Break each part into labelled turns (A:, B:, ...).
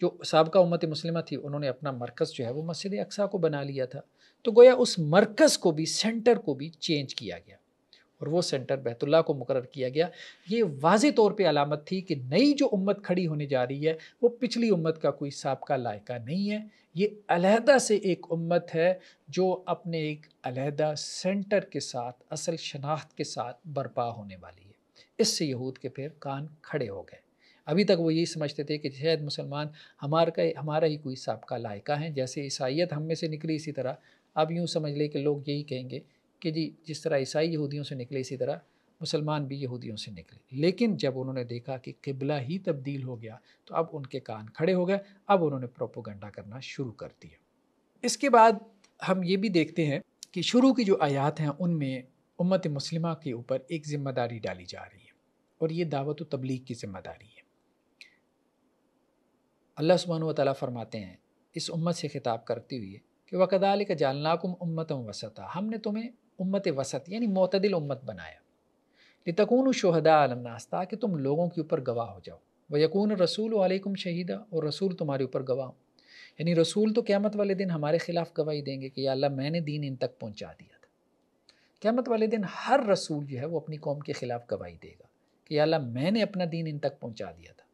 A: جو سابقہ امت مسلمہ تھی انہوں نے اپنا مرکز جو ہے وہ مسجد اقصیٰ کو بنا لیا تھا، تو گویا اس مرکز کو بھی، سینٹر کو بھی چینج کیا گیا اور وہ سینٹر بیت اللہ کو مقرر کیا گیا۔ یہ واضح طور پہ علامت تھی کہ نئی جو امت کھڑی ہونے جا رہی ہے وہ پچھلی امت کا کوئی سابقہ لائقہ نہیں ہے، یہ علیحدہ سے ایک امت ہے جو اپنے ایک علیحدہ سینٹر کے ساتھ، اصل شناخت کے ساتھ برپا ہونے والی ہے۔ اس سے یہود کے پھر کان کھڑے ہو گئے۔ ابھی تک وہ یہی سمجھتے تھے کہ شاید مسلمان ہمارا ہی کوئی سابقہ لائقہ ہیں، جیسے عیسائیت ہم میں سے نکلی اسی طرح اب یوں سمجھ لے کہ لوگ یہی کہیں گے کہ جی جس طرح عیسائی یہودیوں سے نکلے اسی طرح مسلمان بھی یہودیوں سے نکلے۔ لیکن جب انہوں نے دیکھا کہ قبلہ ہی تبدیل ہو گیا تو اب ان کے کان کھڑے ہو گئے، اب انہوں نے پروپیگنڈا کرنا شروع کر دیا۔ اس کے بعد ہم یہ بھی دیکھتے ہیں کہ شروع کی جو آیات ہیں ان میں امت مسلمہ کے اوپر ایک ذمہ داری ڈالی جا رہی ہے، اور یہ دعوت و تبلیغ کی ذمہ داری ہے۔ اللہ سبحانہ و تعالیٰ فرماتے ہیں اس امت سے خطاب کرتے ہوئے کہ وَكَذَلِكَ جَعَلْنَاكُمْ أُمَّةً وَسَطًا، ہم نے تمہیں امت وسط یعنی معتدل امت بنایا، لِتَكُونُوا شُهَدَاءَ عَلَى النَّاسِ، تاکہ تم لوگوں کے اوپر گواہ ہو جاؤ، وَيَكُونَ الرَّسُولُ عَلَيْكُمْ شَهِيدًا، اور رسول تمہارے اوپر گواہ ہو، یعنی رسول تو قیامت والے دن ہمارے خلاف گواہی دیں گے کہ یا اللہ میں نے دین ان تک پہنچا دیا تھا۔ قیامت والے دن ہر رسول جو ہے وہ اپنی قوم کے خلاف گواہی دے گا کہ یا اللہ میں نے اپنا دین ان تک پہنچا دیا تھا۔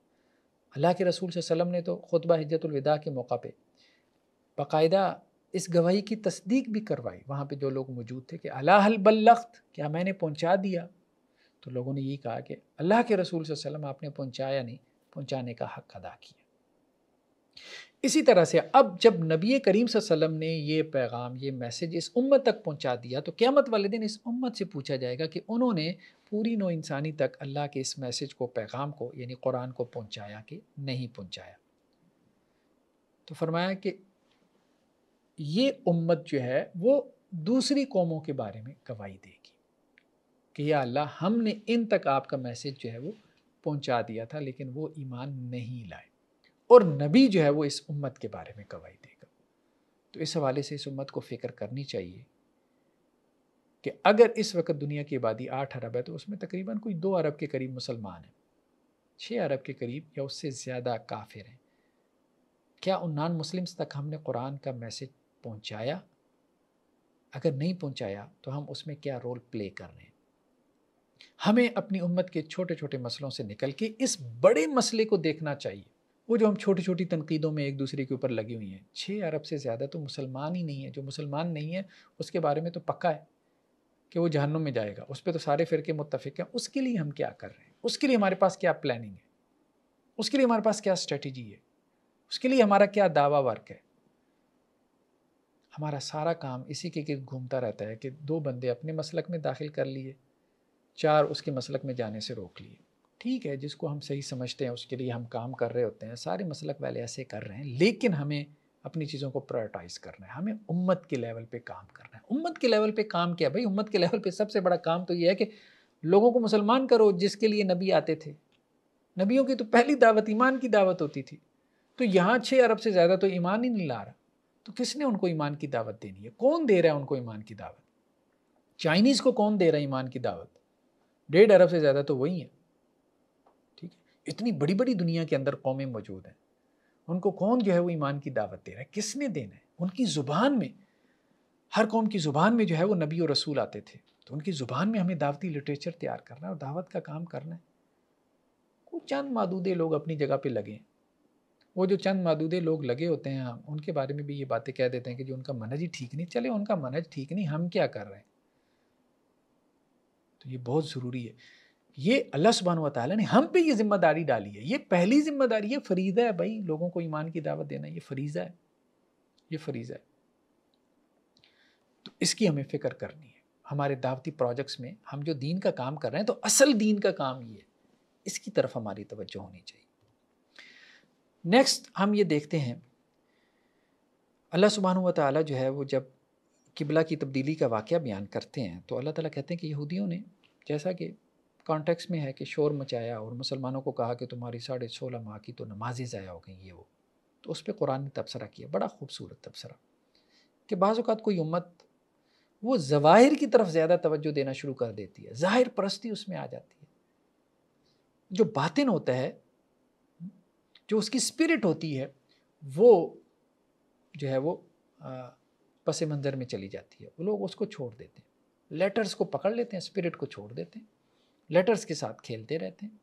A: اللہ کے رسول صلی اللہ علیہ وسلم نے تو خطبہ حجۃ الوداع کے موقع پہ باقاعدہ اس گواہی کی تصدیق بھی کروائی، وہاں پہ جو لوگ موجود تھے کہ الا هل بلغت، کیا میں نے پہنچا دیا؟ تو لوگوں نے یہ کہا کہ اللہ کے رسول صلی اللہ علیہ وسلم آپ نے پہنچایا نہیں، پہنچانے کا حق ادا کیا۔ اسی طرح سے اب جب نبی کریم صلی اللہ علیہ وسلم نے یہ پیغام، یہ میسج اس امت تک پہنچا دیا تو قیامت والے دن اس امت سے پوچھا جائے گا کہ انہوں نے پوری نوع انسانی تک اللہ کے اس میسج کو، پیغام کو یعنی قرآن کو پہنچایا کہ نہیں پہنچایا۔ تو فرمایا کہ یہ امت جو ہے وہ دوسری قوموں کے بارے میں گواہی دے گی کہ یا اللہ ہم نے ان تک آپ کا میسج جو ہے وہ پہنچا دیا تھا لیکن وہ ایمان نہیں لائے، اور نبی جو ہے وہ اس امت کے بارے میں گواہی دے گا۔ تو اس حوالے سے اس امت کو فکر کرنی چاہیے کہ اگر اس وقت دنیا کی آبادی 8 ارب ہے تو اس میں تقریباً کوئی 2 ارب کے قریب مسلمان ہیں، 6 ارب کے قریب یا اس سے زیادہ کافر ہیں۔ کیا ان نان مسلمز تک ہم نے قرآن کا میسج پہنچایا؟ اگر نہیں پہنچایا تو ہم اس میں کیا رول پلے کر رہے ہیں؟ ہمیں اپنی امت کے چھوٹے چھوٹے مسئلوں سے نکل کے اس بڑے مسئلے کو دیکھنا چاہیے۔ وہ جو ہم چھوٹی چھوٹی تنقیدوں میں ایک دوسرے کے اوپر لگی ہوئی ہیں، 6 ارب سے زیادہ تو مسلمان ہی نہیں ہے۔ جو مسلمان نہیں ہے اس کے بارے میں تو پکا ہے کہ وہ جہنم میں جائے گا، اس پہ تو سارے فرقے متفق ہیں۔ اس کے لیے ہم کیا کر رہے ہیں؟ اس کے لیے ہمارے پاس کیا پلاننگ ہے؟ اس کے لیے ہمارے پاس کیا اسٹریٹجی ہے؟ اس کے لیے ہمارا کیا دعویٰ ورک ہے؟ ہمارا سارا کام اسی کے گرد گھومتا رہتا ہے کہ 2 بندے اپنے مسلک میں داخل کر لیے، 4 اس کے مسلک میں جانے سے روک لیے۔ ٹھیک ہے، جس کو ہم صحیح سمجھتے ہیں اس کے لیے ہم کام کر رہے ہوتے ہیں، سارے مسلک والے ایسے کر رہے ہیں، لیکن ہمیں اپنی چیزوں کو پرائرٹائز کرنا ہے، ہمیں امت کے لیول پہ کام کرنا ہے۔ امت کے لیول پہ کام کیا؟ بھائی امت کے لیول پہ سب سے بڑا کام تو یہ ہے کہ لوگوں کو مسلمان کرو، جس کے لیے نبی آتے تھے۔ نبیوں کی تو پہلی دعوت ایمان کی دعوت ہوتی تھی، تو یہاں 6 ارب سے زیادہ تو ایمان ہی نہیں لا رہا، تو کس نے ان کو ایمان کی دعوت دینی ہے؟ کون دے رہا ہے ان کو ایمان کی دعوت؟ چائنیز کو کون دے رہا ہے ایمان کی دعوت؟ 1.5 ارب سے زیادہ تو وہی ہیں۔ ٹھیک ہے، اتنی بڑی بڑی دنیا کے اندر قومیں موجود ہیں، ان کو کون جو ہے وہ ایمان کی دعوت دے رہا ہے؟ کس نے دینا ہے؟ ان کی زبان میں، ہر قوم کی زبان میں جو ہے وہ نبی و رسول آتے تھے، تو ان کی زبان میں ہمیں دعوتی لٹریچر تیار کرنا ہے اور دعوت کا کام کرنا ہے۔ کچھ چند معدودے لوگ اپنی جگہ پہ لگے ہیں، وہ جو چند معدودے لوگ لگے ہوتے ہیں ہم ان کے بارے میں بھی یہ باتیں کہہ دیتے ہیں کہ جو ان کا منہج ہی ٹھیک نہیں، چلے ان کا منہج ٹھیک نہیں، ہم کیا کر رہے ہیں؟ تو یہ بہت ضروری ہے۔ یہ اللہ سبحانہ و تعالیٰ نے ہم پہ یہ ذمہ داری ڈالی ہے، یہ پہلی ذمہ داری ہے، فریضہ ہے بھائی، لوگوں کو ایمان کی دعوت دینا یہ فریضہ ہے، یہ فریضہ ہے۔ تو اس کی ہمیں فکر کرنی ہے۔ ہمارے دعوتی پروجیکٹس میں ہم جو دین کا کام کر رہے ہیں تو اصل دین کا کام یہ ہے، اس کی طرف ہماری توجہ ہونی چاہیے۔ نیکسٹ ہم یہ دیکھتے ہیں اللہ سبحانہ و تعالیٰ جو ہے وہ جب قبلہ کی تبدیلی کا واقعہ بیان کرتے ہیں تو اللہ تعالیٰ کہتے ہیں کہ یہودیوں نے، جیسا کہ کانٹیکس میں ہے کہ شور مچایا اور مسلمانوں کو کہا کہ تمہاری 16.5 ماہ کی تو نمازیں ضائع ہو گئیں، یہ وہ، تو اس پہ قرآن نے تبصرہ کیا، بڑا خوبصورت تبصرہ، کہ بعض اوقات کوئی امت وہ ظواہر کی طرف زیادہ توجہ دینا شروع کر دیتی ہے، ظاہر پرستی اس میں آ جاتی ہے، جو باطن ہوتا ہے، جو اس کی اسپرٹ ہوتی ہے وہ جو ہے وہ پس منظر میں چلی جاتی ہے، وہ لوگ اس کو چھوڑ دیتے ہیں، لیٹرز کو پکڑ لیتے ہیں، اسپرٹ کو چھوڑ دیتے ہیں، لیٹرز کے ساتھ کھیلتے رہتے ہیں۔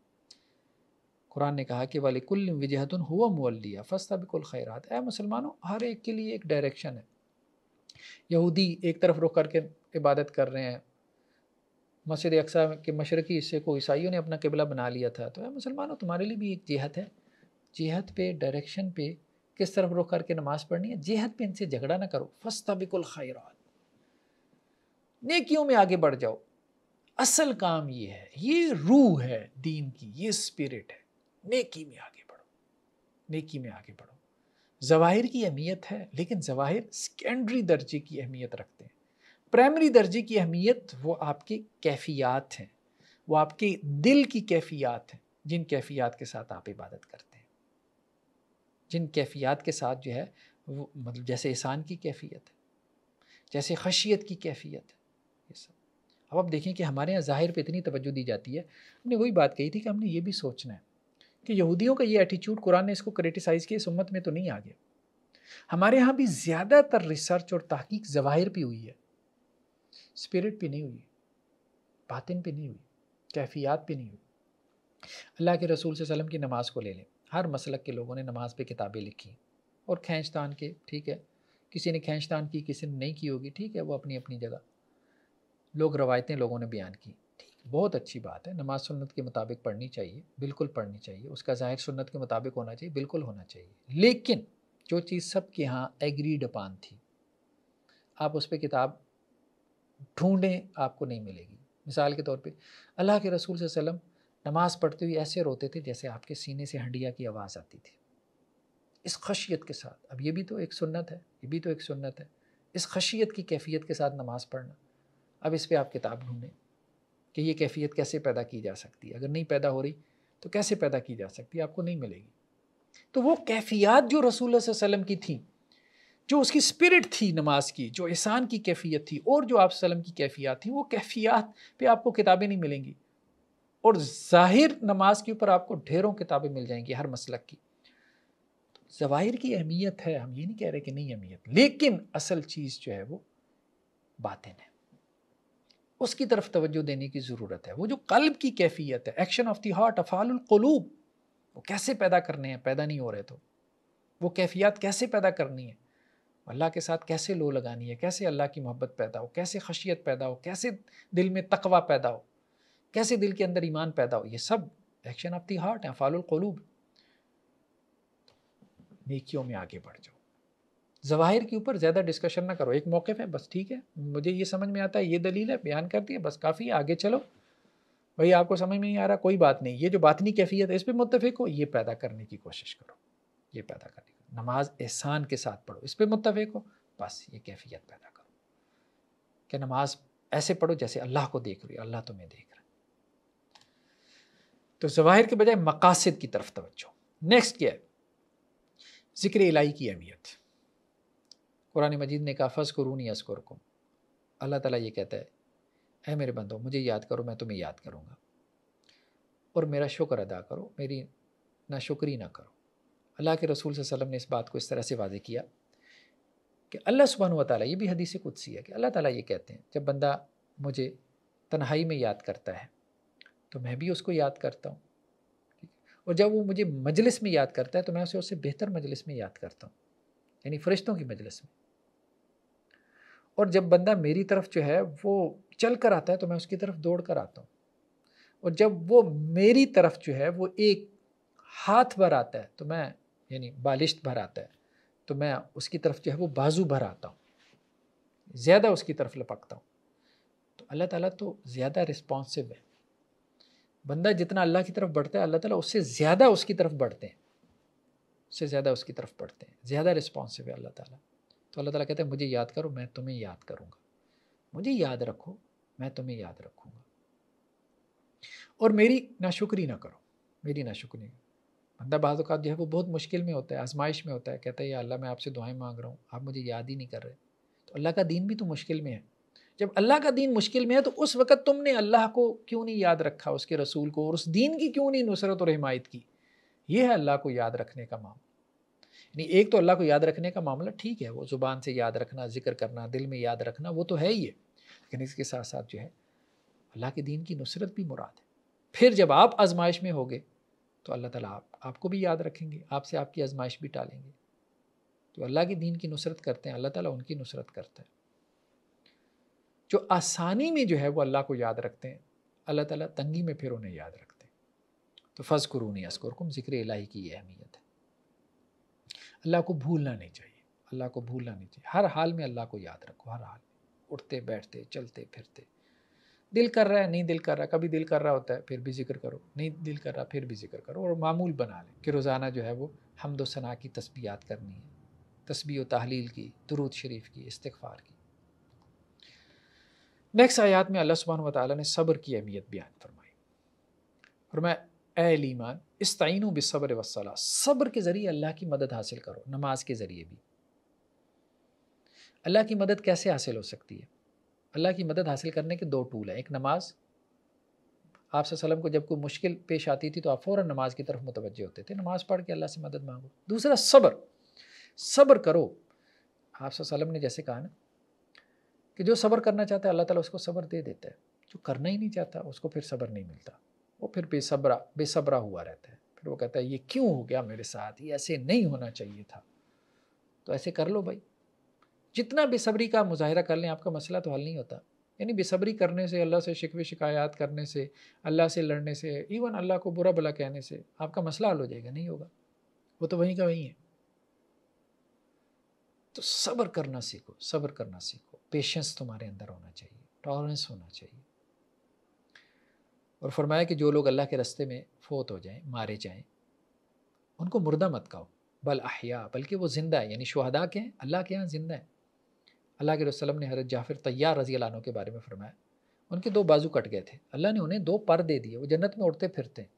A: قرآن نے کہا کہ وَلِكُلٍّ وِجْهَةٌ هُوَ مُوَلِّيهَا فَاسْتَبِقُوا الْخَيْرَاتِ، اے مسلمانوں ہر ایک کے لیے ایک ڈائریکشن ہے۔ یہودی ایک طرف رخ کر کے عبادت کر رہے ہیں، مسجد اقصیٰ کے مشرقی حصے کو عیسائیوں نے اپنا قبلہ بنا لیا تھا، تو اے مسلمانوں تمہارے لیے بھی ایک جہت ہے، جہت پہ، ڈائریکشن پہ کس طرف رخ کر کے نماز پڑھنی ہے، جہت پہ ان سے جھگڑا نہ کرو، فَاسْتَبِقُوا الْخَيْرَاتِ، نیکیوں میں آگے بڑھ جاؤ۔ اصل کام یہ ہے، یہ روح ہے دین کی، یہ اسپرٹ ہے، نیکی میں آگے بڑھو، نیکی میں آگے بڑھو۔ ظواہر کی اہمیت ہے، لیکن ظواہر سیکنڈری درجے کی اہمیت رکھتے ہیں۔ پرائمری درجے کی اہمیت وہ آپ کی کیفیات ہیں، وہ آپ کے دل کی کیفیات ہیں، جن کیفیات کے ساتھ آپ عبادت کرتے ہیں، جن کیفیات کے ساتھ جو ہے وہ مطلب جیسے احسان کی کیفیت ہے، جیسے خشیت کی کیفیت ہے، یہ سب۔ اب آپ دیکھیں کہ ہمارے یہاں ظاہر پہ اتنی توجہ دی جاتی ہے، ہم نے وہی بات کہی تھی کہ ہم نے یہ بھی سوچنا ہے کہ یہودیوں کا یہ ایٹیچیوڈ قرآن نے اس کو کریٹیسائز کیا، اس امت میں تو نہیں آ گیا۔ ہمارے ہاں بھی زیادہ تر ریسرچ اور تحقیق ظواہر پہ ہوئی ہے، اسپرٹ پہ نہیں ہوئی، باطن پہ نہیں ہوئی، کیفیات پہ نہیں ہوئی۔ اللہ کے رسول صلی اللہ علیہ وسلم کی نماز کو لے لیں، ہر مسلک کے لوگوں نے نماز پہ کتابیں لکھی اور کھینچ تان کے، ٹھیک ہے، کسی نے کھینچ تان کی، کسی نے نہیں کی ہوگی، ٹھیک ہے، وہ اپنی اپنی جگہ، لوگ روایتیں لوگوں نے بیان کی، ٹھیک، بہت اچھی بات ہے، نماز سنت کے مطابق پڑھنی چاہیے، بالکل پڑھنی چاہیے، اس کا ظاہر سنت کے مطابق ہونا چاہیے، بالکل ہونا چاہیے، لیکن جو چیز سب کے ہاں ایگریڈ اپان تھی، آپ اس پہ کتاب ڈھونڈیں آپ کو نہیں ملے گی۔ مثال کے طور پہ اللہ کے رسول صلی اللہ علیہ وسلم نماز پڑھتے ہوئے ایسے روتے تھے جیسے آپ کے سینے سے ہنڈیا کی آواز آتی تھی، اس خشیت کے ساتھ۔ اب یہ بھی تو ایک سنت ہے، یہ بھی تو ایک سنت ہے، اس خشیت کی کیفیت کے ساتھ نماز پڑھنا۔ اب اس پہ آپ کتاب ڈھونڈیں کہ یہ کیفیت کیسے پیدا کی جا سکتی ہے، اگر نہیں پیدا ہو رہی تو کیسے پیدا کی جا سکتی ہے، آپ کو نہیں ملے گی۔ تو وہ کیفیات جو رسول اللہ صلی اللہ علیہ وسلم کی تھیں، جو اس کی اسپرٹ تھی نماز کی، جو احسان کی کیفیت تھی، اور جو آپ صلی اللہ علیہ وسلم کی کیفیات تھیں، وہ کیفیات پہ آپ کو کتابیں نہیں ملیں گی، اور ظاہر نماز کے اوپر آپ کو ڈھیروں کتابیں مل جائیں گی ہر مسلک کی۔ ظواہر کی اہمیت ہے، ہم یہ نہیں کہہ رہے کہ نہیں اہمیت، لیکن اصل چیز جو ہے وہ باطن ہے، اس کی طرف توجہ دینے کی ضرورت ہے۔ وہ جو قلب کی کیفیت ہے، ایکشن آف دی ہارٹ، افعال القلوب، وہ کیسے پیدا کرنے ہیں، پیدا نہیں ہو رہے تو وہ کیفیات کیسے پیدا کرنی ہے، اللہ کے ساتھ کیسے لو لگانی ہے، کیسے اللہ کی محبت پیدا ہو، کیسے خشیت پیدا ہو، کیسے دل میں تقوی پیدا ہو، کیسے دل کے اندر ایمان پیدا ہو، یہ سب ایکشن آف دی ہارٹ ہے، افعال القلوب۔ نیکیوں میں آگے بڑھ جاؤ، ظواہر کے اوپر زیادہ ڈسکشن نہ کرو، ایک موقف ہے بس، ٹھیک ہے، مجھے یہ سمجھ میں آتا ہے، یہ دلیل ہے، بیان کر دی ہے، بس کافی ہے، آگے چلو۔ بھائی آپ کو سمجھ میں نہیں آ رہا، کوئی بات نہیں، یہ جو باطنی کیفیت ہے اس پہ متفق ہو، یہ پیدا کرنے کی کوشش کرو، یہ پیدا کرنے کی، نماز احسان کے ساتھ پڑھو، اس پہ متفق ہو، بس یہ کیفیت پیدا کرو کہ نماز ایسے پڑھو جیسے اللہ کو دیکھ رہی، اللہ تمہیں دیکھ رہا ہے۔ تو ظواہر کے بجائے مقاصد کی طرف توجہ۔ نیکسٹ کیا ہے؟ ذکر الہی کی اہمیت۔ قرآن مجید نے کہا فَاذْکُرُونِی اذْکُرْکُم، اللہ تعالیٰ یہ کہتا ہے اے میرے بندو مجھے یاد کرو، میں تمہیں یاد کروں گا، اور میرا شکر ادا کرو، میری ناشکری نہ کرو۔ اللہ کے رسول صلی اللہ علیہ وسلم نے اس بات کو اس طرح سے واضح کیا کہ اللہ سبحانہ و تعالیٰ، یہ بھی حدیث قدسی ہے کہ اللہ تعالیٰ یہ کہتے ہیں جب بندہ مجھے تنہائی میں یاد کرتا ہے تو میں بھی اس کو یاد کرتا ہوں، اور جب وہ مجھے مجلس میں یاد کرتا ہے تو میں اسے اس سے بہتر مجلس میں یاد کرتا ہوں، یعنی فرشتوں کی مجلس میں۔ اور جب بندہ میری طرف جو ہے وہ چل کر آتا ہے تو میں اس کی طرف دوڑ کر آتا ہوں، اور جب وہ میری طرف جو ہے وہ ایک ہاتھ بھر آتا ہے تو میں، یعنی بالشت بھر آتا ہے تو میں اس کی طرف جو ہے وہ بازو بھر آتا ہوں، زیادہ اس کی طرف لپکتا ہوں۔ تو اللہ تعالیٰ تو زیادہ رسپانسو ہے، بندہ جتنا اللہ کی طرف بڑھتا ہے اللہ تعالیٰ اس سے زیادہ اس کی طرف بڑھتے ہیں، اس سے زیادہ اس کی طرف بڑھتے ہیں، زیادہ رسپانسو ہے اللہ تعالیٰ۔ تو اللہ تعالیٰ کہتے ہیں مجھے یاد کرو، میں تمہیں یاد کروں گا، مجھے یاد رکھو، میں تمہیں یاد رکھوں گا، اور میری ناشکری نہ کرو، میری ناشکری۔ بندہ بعض اوقات جو ہے وہ بہت مشکل میں ہوتا ہے، آزمائش میں ہوتا ہے، کہتا ہے یا اللہ میں آپ سے دعائیں مانگ رہا ہوں، آپ مجھے یاد ہی نہیں کر رہے۔ تو اللہ کا دین بھی تو مشکل میں ہے، جب اللہ کا دین مشکل میں ہے تو اس وقت تم نے اللہ کو کیوں نہیں یاد رکھا، اس کے رسول کو، اور اس دین کی کیوں نہیں نصرت اور حمایت کی؟ یہ ہے اللہ کو یاد رکھنے کا معاملہ۔ یعنی ایک تو اللہ کو یاد رکھنے کا معاملہ ٹھیک ہے، وہ زبان سے یاد رکھنا، ذکر کرنا، دل میں یاد رکھنا، وہ تو ہے ہی ہے، لیکن اس کے ساتھ ساتھ جو ہے اللہ کے دین کی نصرت بھی مراد ہے۔ پھر جب آپ آزمائش میں ہوگے تو اللہ تعالیٰ آپ کو بھی یاد رکھیں گے، آپ سے آپ کی آزمائش بھی ٹالیں گے۔ تو اللہ کے دین کی نصرت کرتے ہیں، اللہ تعالیٰ ان کی نصرت کرتا ہے۔ جو آسانی میں جو ہے وہ اللہ کو یاد رکھتے ہیں، اللہ تعالیٰ تنگی میں پھر انہیں یاد رکھتے ہیں۔ تو فَاذْكُرُونِی اذْکُرْکُم، ذکر الہی کی یہ اہمیت ہے۔ اللہ کو بھولنا نہیں چاہیے، اللہ کو بھولنا نہیں چاہیے، ہر حال میں اللہ کو یاد رکھو، ہر حال میں، اٹھتے بیٹھتے چلتے پھرتے۔ دل کر رہا ہے، نہیں دل کر رہا، کبھی دل کر رہا ہوتا ہے پھر بھی ذکر کرو، نہیں دل کر رہا پھر بھی ذکر کرو، اور معمول بنا لیں کہ روزانہ جو ہے وہ حمد و ثنا کی تسبیحات کرنی ہے، تسبیح و تحلیل کی، درود شریف کی، استغفار کی۔ نیکسٹ آیات میں اللہ سبحانہ وتعالیٰ نے صبر کی اہمیت بیان فرمائی۔ فرمایا اے اہل ایمان استعینوا بالصبر والصلاۃ، صبر کے ذریعے اللہ کی مدد حاصل کرو، نماز کے ذریعے بھی۔ اللہ کی مدد کیسے حاصل ہو سکتی ہے؟ اللہ کی مدد حاصل کرنے کے دو ٹول ہیں، ایک نماز، آپ صلی اللہ علیہ وسلم کو جب کوئی مشکل پیش آتی تھی تو آپ فوراً نماز کی طرف متوجہ ہوتے تھے، نماز پڑھ کے اللہ سے مدد مانگو۔ دوسرا صبر، صبر کرو۔ آپ صلی اللہ علیہ وسلم نے جیسے کہا نا کہ جو صبر کرنا چاہتا ہے اللہ تعالیٰ اس کو صبر دے دیتا ہے، جو کرنا ہی نہیں چاہتا اس کو پھر صبر نہیں ملتا، وہ پھر بے صبرا ہوا رہتا ہے، پھر وہ کہتا ہے یہ کیوں ہو گیا میرے ساتھ، یہ ایسے نہیں ہونا چاہیے تھا۔ تو ایسے کر لو بھائی، جتنا بے صبری کا مظاہرہ کر لیں آپ کا مسئلہ تو حل نہیں ہوتا۔ یعنی بے صبری کرنے سے، اللہ سے شکوے شکایات کرنے سے، اللہ سے لڑنے سے، ایون اللہ کو برا بھلا کہنے سے آپ کا مسئلہ حل ہو جائے گا؟ نہیں ہوگا، وہ تو وہیں کا وہیں ہے۔ تو صبر کرنا سیکھو، صبر کرنا سیکھو، پیشنس تمہارے اندر ہونا چاہیے، ٹالرنس ہونا چاہیے۔ اور فرمایا کہ جو لوگ اللہ کے راستے میں فوت ہو جائیں، مارے جائیں، ان کو مردہ مت کہو، بل احیاء، بلکہ وہ زندہ ہے، یعنی شہداء کے ہیں اللہ کے ہاں زندہ ہیں۔ اللہ کے رسول نے حضرت جعفر طیار رضی اللہ عنہ کے بارے میں فرمایا ان کے 2 بازو کٹ گئے تھے، اللہ نے انہیں 2 پر دے دیے، وہ جنت میں اڑتے پھرتے ہیں،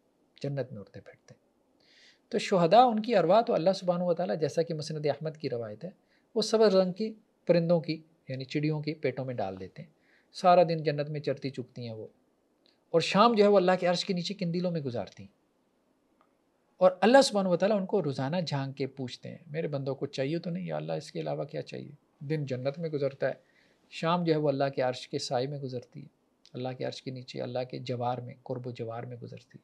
A: جنت میں اڑتے پھرتے ہیں۔ تو شہداء ان کی ارواح تو اللہ سبحانہ وتعالیٰ، جیسا کہ مسند احمد کی روایت ہے، وہ سبز رنگ کی پرندوں کی یعنی چڑیوں کی پیٹوں میں ڈال دیتے ہیں، سارا دن جنت میں چرتی چکتی ہیں وہ، اور شام جو ہے وہ اللہ کے عرش کے نیچے قندیلوں میں گزارتی ہیں، اور اللہ سبحانہ وتعالیٰ ان کو روزانہ جھانک کے پوچھتے ہیں میرے بندوں کو چاہیے تو نہیں، یا اللہ اس کے علاوہ کیا چاہیے؟ دن جنت میں گزرتا ہے، شام جو ہے وہ اللہ کے عرش کے سائے میں گزرتی ہے، اللہ کے عرش کے نیچے اللہ کے جوار میں، قرب و جوار میں گزرتی،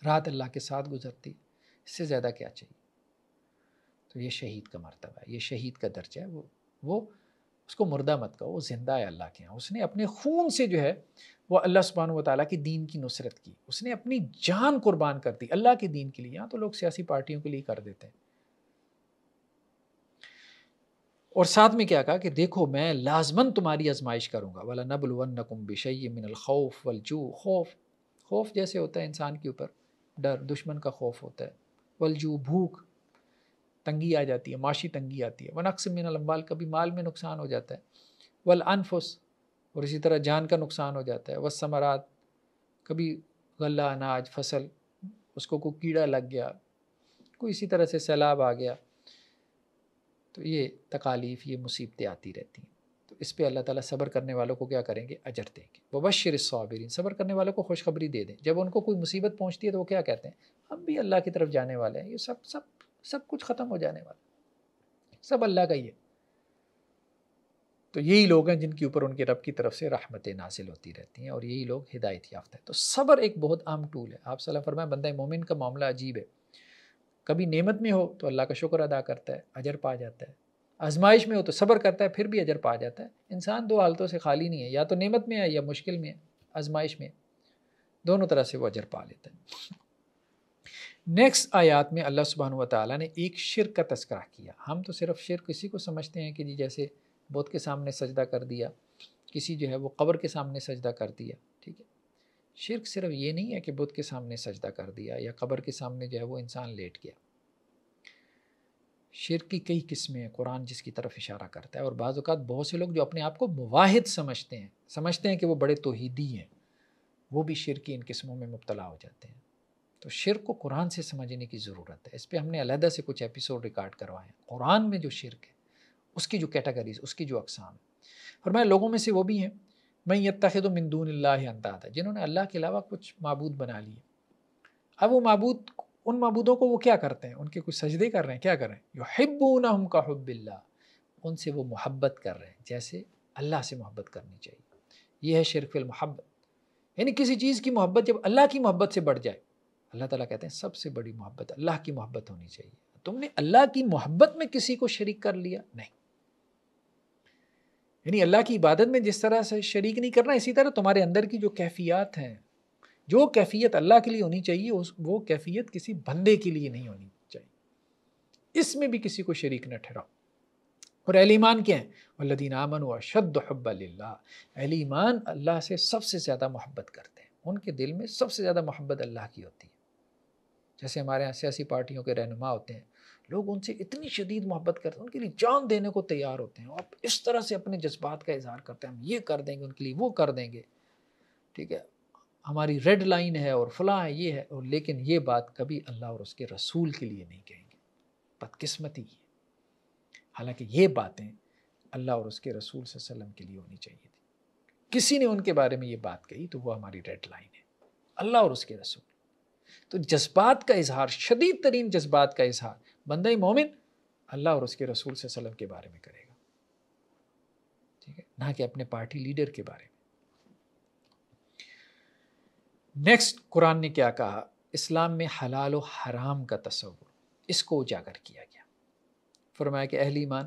A: رات اللہ کے ساتھ گزرتی، اس سے زیادہ کیا چاہیے؟ تو یہ شہید کا مرتبہ ہے، یہ شہید کا درجہ ہے، وہ اس کو مردہ مت کہو، وہ زندہ ہے اللہ کے ہاں، اس نے اپنے خون سے جو ہے وہ اللہ سبحانہ وتعالیٰ کی دین کی نصرت کی، اس نے اپنی جان قربان کر دی اللہ کے دین کے لیے۔ یہاں تو لوگ سیاسی پارٹیوں کے لیے کر دیتے ہیں۔ اور ساتھ میں کیا کہا کہ دیکھو میں لازماً تمہاری آزمائش کروں گا، وَلَنَبْلُوَنَّكُمْ بِشَيْءٍ مِّنَ الْخَوْفِ وَالْجُوعِ، خوف جیسے ہوتا ہے انسان کے اوپر، ڈر، دشمن کا خوف ہوتا ہے، والجوع، بھوک، تنگی آ جاتی ہے، معاشی تنگی آتی ہے، وَنَقْصٍ مِّنَ الْأَمْوَالِ، کبھی مال میں نقصان ہو جاتا ہے، والانفس، اور اسی طرح جان کا نقصان ہو جاتا ہے، والثمرات، کبھی غلہ، اناج، فصل، اس کو کوئی کیڑا لگ گیا، کوئی اسی طرح سے سیلاب آ گیا، تو یہ تکالیف، یہ مصیبتیں آتی رہتی ہیں۔ تو اس پہ اللہ تعالیٰ صبر کرنے والوں کو کیا کریں گے؟ اجر دیں گے۔ وَبَشِّرِ الصَّابِرِينَ، صبر کرنے والوں کو خوشخبری دے دیں، جب ان کو کوئی مصیبت پہنچتی ہے تو وہ کیا کہتے ہیں؟ ہم بھی اللہ کی طرف جانے والے ہیں، یہ سب کچھ ختم ہو جانے والا ہے، سب اللہ کا ہی ہے۔ تو یہی لوگ ہیں جن کے اوپر ان کے رب کی طرف سے رحمتیں نازل ہوتی رہتی ہیں، اور یہی لوگ ہدایت یافتہ ہیں۔ تو صبر ایک بہت عام ٹول ہے۔ آپ صلی اللہ علیہ وسلم فرمایا بندہ مومن کا معاملہ عجیب ہے، کبھی نعمت میں ہو تو اللہ کا شکر ادا کرتا ہے، اجر پا جاتا ہے، آزمائش میں ہو تو صبر کرتا ہے، پھر بھی اجر پا جاتا ہے۔ انسان 2 حالتوں سے خالی نہیں ہے، یا تو نعمت میں ہے یا مشکل میں ہے، آزمائش میں ہے، دونوں طرح سے وہ اجر پا لیتا ہے۔ نیکسٹ آیات میں اللہ سبحانہ وتعالیٰ نے ایک شرک کا تذکرہ کیا۔ ہم تو صرف شرک اسی کو سمجھتے ہیں کہ جی جیسے بت کے سامنے سجدہ کر دیا، کسی جو ہے وہ قبر کے سامنے سجدہ کر دیا، ٹھیک ہے۔ شرک صرف یہ نہیں ہے کہ بت کے سامنے سجدہ کر دیا یا قبر کے سامنے جو ہے وہ انسان لیٹ گیا۔ شرک کی کئی قسمیں ہیں، قرآن جس کی طرف اشارہ کرتا ہے، اور بعض اوقات بہت سے لوگ جو اپنے آپ کو موحد سمجھتے ہیں کہ وہ بڑے توحیدی ہیں، وہ بھی شرک کی ان قسموں میں مبتلا ہو جاتے ہیں۔ تو شرک کو قرآن سے سمجھنے کی ضرورت ہے، اس پہ ہم نے علیحدہ سے کچھ ایپیسوڈ ریکارڈ کروائے ہیں۔ قرآن میں جو شرک ہے، اس کی جو کیٹیگریز، اس کی جو اقسام ہے، فرمایا لوگوں میں سے وہ بھی ہیں من یتخذ من دون اللہ اندادا، جنہوں نے اللہ کے علاوہ کچھ معبود بنا لیے۔ اب وہ معبود ان معبودوں کو وہ کیا کرتے ہیں؟ ان کے کچھ سجدے کر رہے ہیں، کیا کر رہے ہیں؟ یحبونہم کحب اللہ، ان سے وہ محبت کر رہے ہیں جیسے اللہ سے محبت کرنی چاہیے. یہ ہے شرک فی المحبت. یعنی کسی چیز کی محبت جب اللہ کی محبت سے بڑھ جائے، اللہ تعالیٰ کہتے ہیں سب سے بڑی محبت اللہ کی محبت ہونی چاہیے. تم نے اللہ کی محبت میں کسی کو شریک کر لیا؟ نہیں. یعنی اللہ کی عبادت میں جس طرح سے شریک نہیں کرنا، اسی طرح تمہارے اندر کی جو کیفیات ہیں، جو کیفیت اللہ کے لیے ہونی چاہیے وہ کیفیت کسی بندے کے لیے نہیں ہونی چاہیے. اس میں بھی کسی کو شریک نہ ٹھہراؤ. اور اہل ایمان کیا ہیں؟ والذین آمنوا اشد حبا للہ. اہل ایمان اللہ سے سب سے زیادہ محبت کرتے ہیں، ان کے دل میں سب سے زیادہ محبت اللہ کی ہوتی ہے. جیسے ہمارے یہاں سیاسی پارٹیوں کے رہنما ہوتے ہیں، لوگ ان سے اتنی شدید محبت کرتے ہیں، ان کے لیے جان دینے کو تیار ہوتے ہیں، اور اس طرح سے اپنے جذبات کا اظہار کرتے ہیں، ہم یہ کر دیں گے ان کے لیے، وہ کر دیں گے، ٹھیک ہے، ہماری ریڈ لائن ہے اور فلاں ہے، یہ ہے. اور لیکن یہ بات کبھی اللہ اور اس کے رسول کے لیے نہیں کہیں گے. بدقسمتی ہے. حالانکہ یہ باتیں اللہ اور اس کے رسول صلی اللہ علیہ وسلم کے لیے ہونی چاہیے تھی. کسی نے ان کے بارے میں یہ بات کہی تو وہ ہماری ریڈ لائن ہے، اللہ اور اس کے رسول. تو جذبات کا اظہار، شدید ترین جذبات کا اظہار بندہ مومن اللہ اور اس کے رسول صلی اللہ علیہ وسلم کے بارے میں کرے گا، ٹھیک ہے، نہ کہ اپنے پارٹی لیڈر کے بارے میں. نیکسٹ قرآن نے کیا کہا؟ اسلام میں حلال و حرام کا تصور، اس کو اجاگر کیا گیا. فرمایا کہ اہل ایمان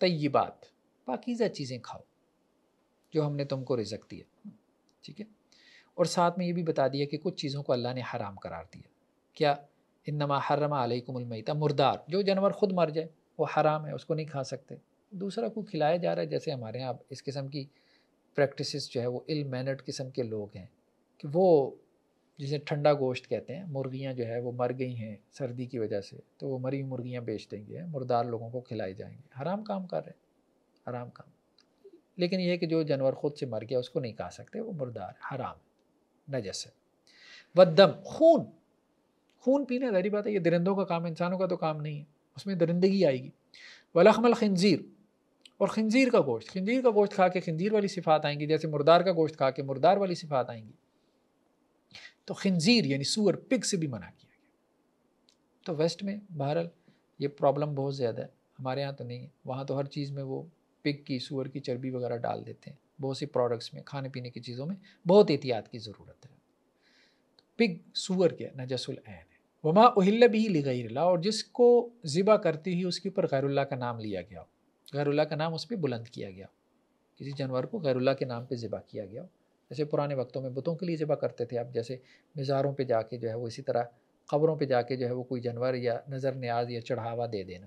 A: طیبات، پاکیزہ چیزیں کھاؤ جو ہم نے تم کو رزق دیا، ٹھیک ہے. اور ساتھ میں یہ بھی بتا دیا کہ کچھ چیزوں کو اللہ نے حرام قرار دیا. کیا؟ انما حرم علیکم المیتہ، مردار جو جانور خود مر جائے وہ حرام ہے، اس کو نہیں کھا سکتے. دوسرا کو کھلایا جا رہا ہے. جیسے ہمارے یہاں اس قسم کی پریکٹسز جو ہے وہ ال مینرڈ قسم کے لوگ ہیں کہ وہ جسے ٹھنڈا گوشت کہتے ہیں، مرغیاں جو ہے وہ مر گئی ہیں سردی کی وجہ سے، تو وہ مری مرغیاں بیچ دیں گے، مردار لوگوں کو کھلائے جائیں گے. حرام کام کر رہے ہیں، حرام کام. لیکن یہ ہے کہ جو جانور خود سے مر گیا اس کو نہیں کھا سکتے، وہ مردار ہے، حرام، نجس ہے. والدم، خون پینا ظاہری بات ہے یہ درندوں کا کام ہے، انسانوں کا تو کام نہیں ہے، اس میں درندگی آئے گی. ولحم الخنزیر، اور خنزیر کا گوشت کھا کے خنزیر والی صفات آئیں گی، جیسے مردار کا گوشت کھا کے مردار والی صفات آئیں گی. تو خنزیر یعنی سور، پگ سے بھی منع کیا گیا. تو ویسٹ میں بہرحال یہ پرابلم بہت زیادہ ہے، ہمارے ہاں تو نہیں ہے. وہاں تو ہر چیز میں وہ پگ کی، سور کی چربی وغیرہ ڈال دیتے ہیں. بہت سی پروڈکٹس میں، کھانے پینے کی چیزوں میں بہت احتیاط کی ضرورت ہے. پگ سور کے نجس العین ہے. وما اہل بھی لغیر اللہ، اور جس کو ذبح کرتی ہی اس کے اوپر غیر اللہ کا نام لیا گیا ہو، غیر اللہ کا نام اس پہ بلند کیا گیا ہو، کسی جانور کو غیر اللہ کے نام پہ ذبح کیا گیا ہو. جیسے پرانے وقتوں میں بتوں کے لیے ذبح کرتے تھے، اب جیسے مزاروں پہ جا کے جو ہے وہ اسی طرح قبروں پہ جا کے جو ہے وہ کوئی جانور یا نظر نیاز یا چڑھاوا دے دینا،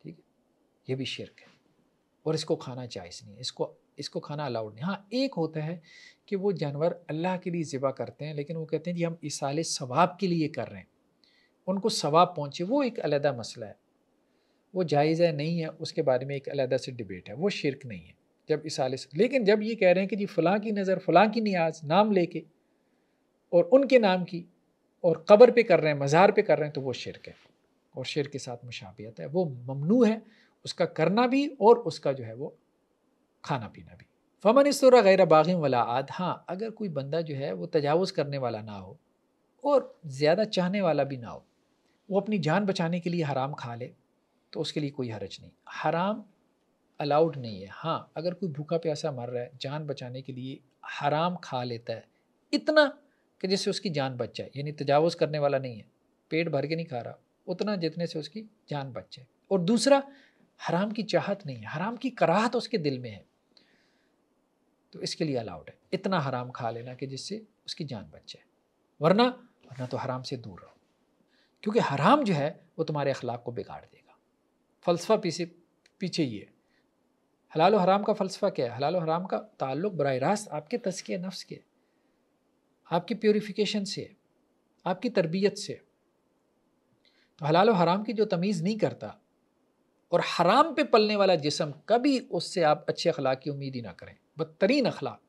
A: ٹھیک ہے، یہ بھی شرک ہے اور اس کو کھانا جائز نہیں ہے، اس کو کھانا الاؤڈ نہیں. ہاں ایک ہوتا ہے کہ وہ جانور اللہ کے لیے ذبح کرتے ہیں لیکن وہ کہتے ہیں جی ہم ایصال ثواب کے لیے کر رہے ہیں، ان کو ثواب پہنچے، وہ ایک علیحدہ مسئلہ ہے، وہ جائز ہے نہیں ہے، اس کے بارے میں ایک علیحدہ سے ڈیبیٹ ہے، وہ شرک نہیں ہے جب ایصال. لیکن جب یہ کہہ رہے ہیں کہ جی فلاں کی نظر، فلاں کی نیاز نام لے کے اور ان کے نام کی اور قبر پہ کر رہے ہیں، مزار پہ کر رہے ہیں، تو وہ شرک ہے اور شرک کے ساتھ مشابہت ہے، وہ ممنوع ہے اس کا کرنا بھی اور اس کا جو ہے وہ کھانا پینا بھی. فمن استر غیر باغ ولا عاد، ہاں اگر کوئی بندہ جو ہے وہ تجاوز کرنے والا نہ ہو اور زیادہ چاہنے والا بھی نہ ہو، وہ اپنی جان بچانے کے لیے حرام کھا لے تو اس کے لیے کوئی حرج نہیں. حرام الاؤڈ نہیں ہے. ہاں اگر کوئی بھوکا پیاسا مر رہا ہے، جان بچانے کے لیے حرام کھا لیتا ہے اتنا کہ جس سے اس کی جان بچ جائے، یعنی تجاوز کرنے والا نہیں ہے، پیٹ بھر کے نہیں کھا رہا، اتنا جتنے سے اس کی جان بچ جائے. اور دوسرا حرام کی چاہت نہیں ہے، حرام کی کراہت اس کے دل میں ہے، تو اس کے لیے الاؤڈ ہے اتنا حرام کھا لینا کہ جس سے اس کی جان بچ جائے. ورنہ تو حرام سے دور رہو، کیونکہ حرام جو ہے وہ تمہارے اخلاق کو بگاڑ دے گا. فلسفہ پیچھے یہ ہے. حلال و حرام کا فلسفہ کیا ہے؟ حلال و حرام کا تعلق براہ راست آپ کے تزکیہ نفس کے، آپ کی پیوریفیکیشن سے، آپ کی تربیت سے. تو حلال و حرام کی جو تمیز نہیں کرتا اور حرام پہ پلنے والا جسم، کبھی اس سے آپ اچھے اخلاق کی امید ہی نہ کریں، بدترین اخلاق.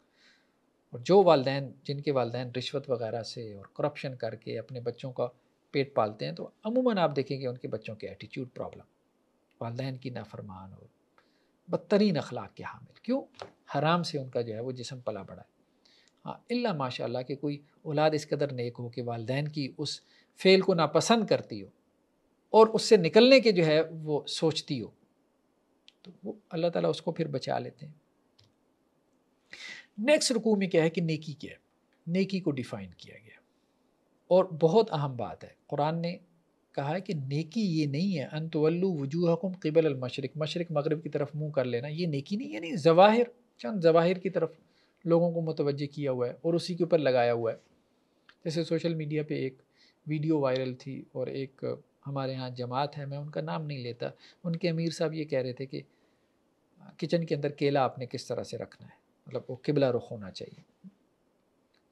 A: اور جو والدین، جن کے والدین رشوت وغیرہ سے اور کرپشن کر کے اپنے بچوں کا پیٹ پالتے ہیں، تو عموماً آپ دیکھیں گے ان کے بچوں کے ایٹیٹیوڈ پرابلم، والدین کی نافرمان اور بدترین اخلاق کے حامل. کیوں؟ حرام سے ان کا جو ہے وہ جسم پلا بڑا ہے. ہاں اللہ ماشاء اللہ کہ کوئی اولاد اس قدر نیک ہو کہ والدین کی اس فعل کو ناپسند کرتی ہو اور اس سے نکلنے کے جو ہے وہ سوچتی ہو، تو وہ اللہ تعالیٰ اس کو پھر بچا لیتے ہیں۔ نیکسٹ رکوع میں کیا ہے کہ نیکی کیا ہے، نیکی کو ڈیفائن کیا گیا اور بہت اہم بات ہے، قرآن نے کہا ہے کہ نیکی یہ نہیں ہے ان تولوا وجوہکم قبل المشرق، مشرق مغرب کی طرف منہ کر لینا، یہ نیکی نہیں، یعنی ظواہر، چند ظواہر کی طرف لوگوں کو متوجہ کیا ہوا ہے اور اسی کے اوپر لگایا ہوا ہے۔ جیسے سوشل میڈیا پہ ایک ویڈیو وائرل تھی اور ایک ہمارے ہاں جماعت ہے، میں ان کا نام نہیں لیتا، ان کے امیر صاحب یہ کہہ رہے تھے کہ کچن کے اندر کیلا آپ نے کس طرح سے رکھنا ہے، مطلب وہ قبلہ رخ ہونا چاہیے۔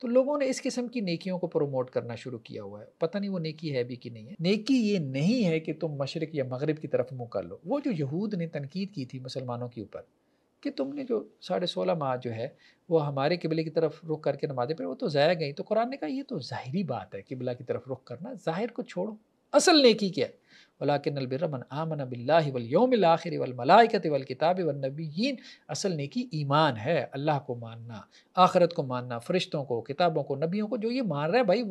A: تو لوگوں نے اس قسم کی نیکیوں کو پروموٹ کرنا شروع کیا ہوا ہے، پتہ نہیں وہ نیکی ہے بھی کہ نہیں ہے۔ نیکی یہ نہیں ہے کہ تم مشرق یا مغرب کی طرف منہ کر لو۔ وہ جو یہود نے تنقید کی تھی مسلمانوں کے اوپر کہ تم نے جو 16.5 ماہ جو ہے وہ ہمارے قبلے کی طرف رخ کر کے نمازیں پڑھی، وہ تو ضائع گئی، تو قرآن نے کہا یہ تو ظاہری بات ہے قبلہ کی طرف رخ کرنا، ظاہر کو چھوڑو، اصل نیکی کیا ہے؟ وَلَٰكِنَّ الْبِرَّ مَنْ آمَنَ بِاللَّهِ وَالْيَوْمِ الْآخِرِ وَالْمَلَائِكَةِ وَالْكِتَابِ وَالنَّبِيِّينَ۔ اصل نیکی ایمان ہے، اللہ کو ماننا، آخرت کو ماننا، فرشتوں کو، کتابوں کو، نبیوں کو، جو یہ مان رہا ہے بھائی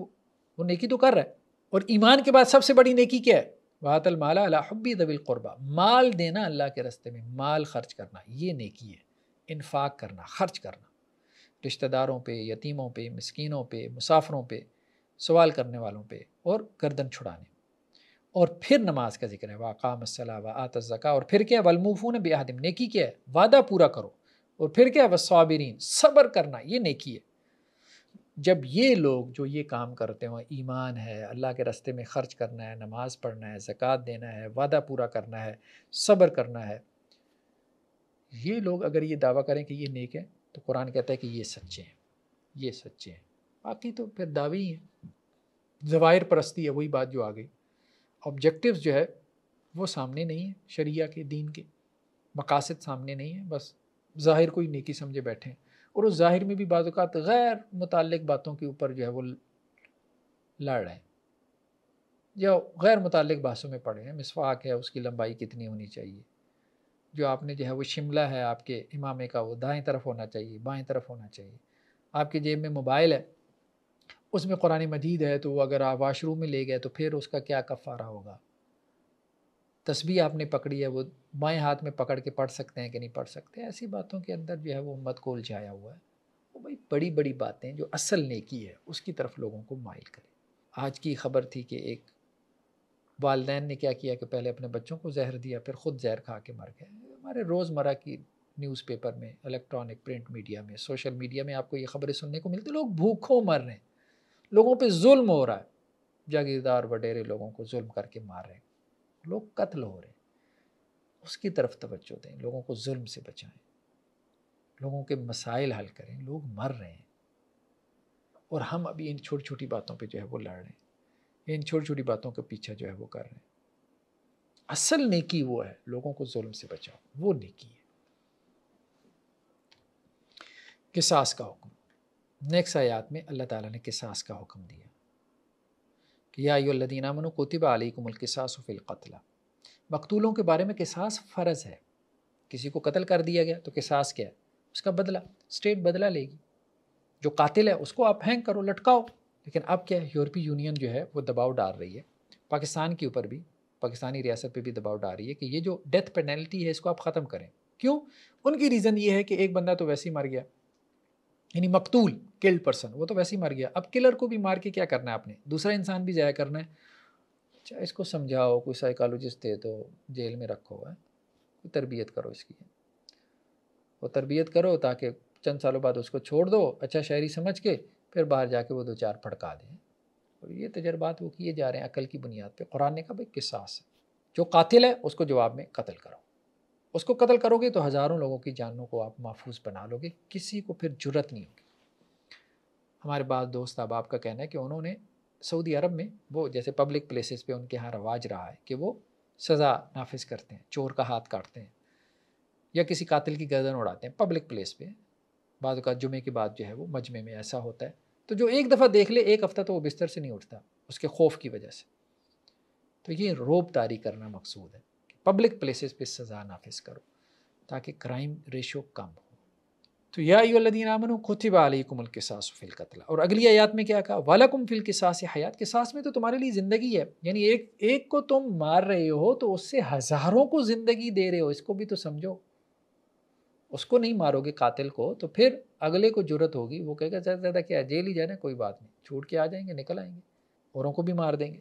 A: وہ نیکی تو کر رہا ہے۔ اور ایمان کے بعد سب سے بڑی نیکی کیا ہے؟ وَآتَى الْمَالَ عَلَىٰ حُبِّهِ ذَوِي الْقُرْبَىٰ، مال دینا اللہ کے راستے میں، مال خرچ کرنا، یہ نیکی ہے، انفاق کرنا، خرچ کرنا، رشتہ داروں پہ، یتیموں پہ، مسکینوں پہ، مسافروں پہ، سوال کرنے والوں پہ، اور گردن چھڑانے۔ اور پھر نماز کا ذکر ہے، وَأَقَامَ الصَّلَاةَ وَآتَى الزَّكَاةَ، اور پھر کیا ہے؟ وَالْمُوفُونَ بِعَهْدِهِمْ، نیکی کیا ہے؟ وعدہ پورا کرو۔ اور پھر کیا ہے؟ وَالصَّابِرِينَ، صبر کرنا، یہ نیکی ہے۔ جب یہ لوگ جو یہ کام کرتے ہوں، ایمان ہے، اللہ کے راستے میں خرچ کرنا ہے، نماز پڑھنا ہے، زکوٰۃ دینا ہے، وعدہ پورا کرنا ہے، صبر کرنا ہے، یہ لوگ اگر یہ دعویٰ کریں کہ یہ نیک ہے تو قرآن کہتا ہے کہ یہ سچے ہیں، یہ سچے ہیں۔ باقی تو پھر دعوی ہیں، ظواہر پرستی ہے، وہی بات جو آ گئی، آبجیکٹیوز جو ہے وہ سامنے نہیں ہے، شریعہ کے، دین کے مقاصد سامنے نہیں ہیں، بس ظاہر کو ہی نیکی سمجھے بیٹھے ہیں، اور اس ظاہر میں بھی بعض اوقات غیر متعلق باتوں کے اوپر جو ہے وہ لڑ رہے ہیں، یا غیر متعلق بحثوں میں پڑے ہیں۔ مسواک ہے، اس کی لمبائی کتنی ہونی چاہیے، جو آپ نے جو ہے وہ شملہ ہے آپ کے امامے کا، وہ دائیں طرف ہونا چاہیے، بائیں طرف ہونا چاہیے۔ آپ کے جیب میں موبائل ہے، اس میں قرآن مجید ہے، تو وہ اگر آپ واش روم میں لے گئے تو پھر اس کا کیا کفارہ ہوگا؟ تسبیح آپ نے پکڑی ہے، وہ بائیں ہاتھ میں پکڑ کے پڑھ سکتے ہیں کہ نہیں پڑھ سکتے؟ ایسی باتوں کے اندر جو ہے وہ امت کو الجھایا ہوا ہے۔ وہ بھائی بڑی بڑی باتیں جو اصل نیکی ہے اس کی طرف لوگوں کو مائل کرے۔ آج کی خبر تھی کہ ایک والدین نے کیا کیا کہ پہلے اپنے بچوں کو زہر دیا، پھر خود زہر کھا کے مر گئے۔ ہمارے روزمرہ کی نیوز پیپر میں، الیکٹرانک پرنٹ میڈیا میں، سوشل میڈیا میں آپ کو یہ خبریں سننے کو ملتی، لوگ بھوکوں مر رہے ہیں، لوگوں پہ ظلم ہو رہا ہے، جاگیردار وڈیرے لوگوں کو ظلم کر کے مار رہے ہیں، لوگ قتل ہو رہے ہیں۔ اس کی طرف توجہ دیں، لوگوں کو ظلم سے بچائیں، لوگوں کے مسائل حل کریں، لوگ مر رہے ہیں اور ہم ابھی ان چھوٹی چھوٹی باتوں پہ جو ہے وہ لڑ رہے ہیں، ان چھوٹی چھوٹی باتوں کے پیچھے جو ہے وہ کر رہے ہیں۔ اصل نیکی وہ ہے لوگوں کو ظلم سے بچاؤ، وہ نیکی ہے۔ قصاص کا حکم، نیکسٹ آیات میں اللہ تعالیٰ نے قصاص کا حکم دیا کہ یا ایھا الذین آمنوا کتب علیکم القصاص فی القتل، مقتولوں کے بارے میں قصاص فرض ہے۔ کسی کو قتل کر دیا گیا تو قصاص کیا ہے؟ اس کا بدلہ، اسٹیٹ بدلہ لے گی۔ جو قاتل ہے اس کو آپ ہینگ کرو، لٹکاؤ۔ لیکن اب کیا ہے؟ یورپی یونین جو ہے وہ دباؤ ڈال رہی ہے، پاکستان کے اوپر بھی، پاکستانی ریاست پہ بھی دباؤ ڈال رہی ہے کہ یہ جو ڈیتھ پینلٹی ہے اس کو آپ ختم کریں۔ کیوں؟ ان کی ریزن یہ ہے کہ ایک بندہ تو ویسے ہی مر گیا، یعنی مقتول، کلڈ پرسن، وہ تو ویسے ہی مر گیا، اب کلر کو بھی مار کے کیا کرنا ہے آپ نے؟ دوسرا انسان بھی ضائع کرنا ہے۔ اچھا اس کو سمجھاؤ، کوئی سائیکالوجسٹ دے دو، جیل میں رکھو، کوئی تربیت کرو اس کی، وہ تربیت کرو تاکہ چند سالوں بعد اس کو چھوڑ دو اچھا شہری سمجھ کے، پھر باہر جا کے وہ دو چار پھڑکا دیں۔ اور یہ تجربات وہ کیے جا رہے ہیں عقل کی بنیاد پہ۔ قرآن نے کہا بھائی قصاص ہے، جو قاتل ہے اس کو جواب میں قتل کرو، اس کو قتل کرو گے تو ہزاروں لوگوں کی جانوں کو آپ محفوظ بنا لو گے، کسی کو پھر جرت نہیں ہوگی۔ ہمارے بعض دوست احباب کا کہنا ہے کہ انہوں نے سعودی عرب میں وہ جیسے پبلک پلیسز پہ ان کے ہاں رواج رہا ہے کہ وہ سزا نافذ کرتے ہیں، چور کا ہاتھ کاٹتے ہیں یا کسی قاتل کی گردن اڑاتے ہیں پبلک پلیس پہ۔ بعض اوقات جمعے کے بعد جو ہے وہ مجمع میں ایسا ہوتا ہے، تو جو ایک دفعہ دیکھ لے ایک ہفتہ تو وہ بستر سے نہیں اٹھتا اس کے خوف کی وجہ سے۔ تو یہ روب طاری کرنا مقصود ہے، پبلک پلیسز پہ سزا نافذ کرو تاکہ کرائم ریشو کم ہو۔ تو یا ایھا الذین آمنوا کتب علیکم القصاص فی القتل، اور اگلی آیات میں کیا کہا، وَلَکُمْ فِی الْقِصَاصِ حیات، قصاص میں تو تمہارے لیے زندگی ہے، یعنی ایک کو تم مار رہے ہو تو اس سے ہزاروں کو زندگی دے رہے ہو، اس کو بھی تو سمجھو۔ اس کو نہیں مارو گے قاتل کو تو پھر اگلے کو جرت ہوگی، وہ کہے گا زیادہ زیادہ کیا جیل ہی جانا، کوئی بات نہیں، چھوٹ کے آ جائیں گے، نکل آئیں گے، اوروں کو بھی مار دیں گے۔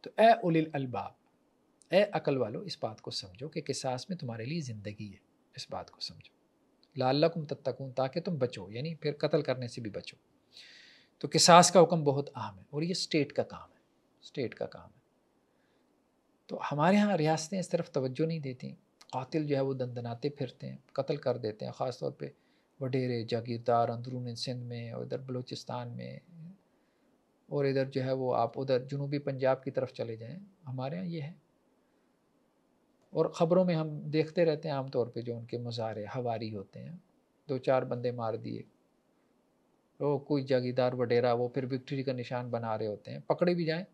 A: تو اے اولی الالباب، اے عقل والو، اس بات کو سمجھو کہ قصاص میں تمہارے لیے زندگی ہے، اس بات کو سمجھو، لعلکم تتقون، تاکہ تم بچو، یعنی پھر قتل کرنے سے بھی بچو۔ تو قصاص کا حکم بہت اہم ہے، اور یہ اسٹیٹ کا کام ہے، اسٹیٹ کا کام ہے۔ تو ہمارے ہاں ریاستیں اس طرف توجہ نہیں دیتی، قاتل جو ہے وہ دندناتے پھرتے ہیں، قتل کر دیتے ہیں، خاص طور پہ وڈیرے جاگیردار اندرون سندھ میں، اور ادھر بلوچستان میں، اور ادھر جو ہے وہ آپ ادھر جنوبی پنجاب کی طرف چلے جائیں، ہمارے ہاں یہ ہے۔ اور خبروں میں ہم دیکھتے رہتے ہیں عام طور پہ جو ان کے مظاہرے ہواری ہوتے ہیں، 2-4 بندے مار دیے، وہ کوئی جاگیردار وڈیرا وہ پھر وکٹری کا نشان بنا رہے ہوتے ہیں، پکڑے بھی جائیں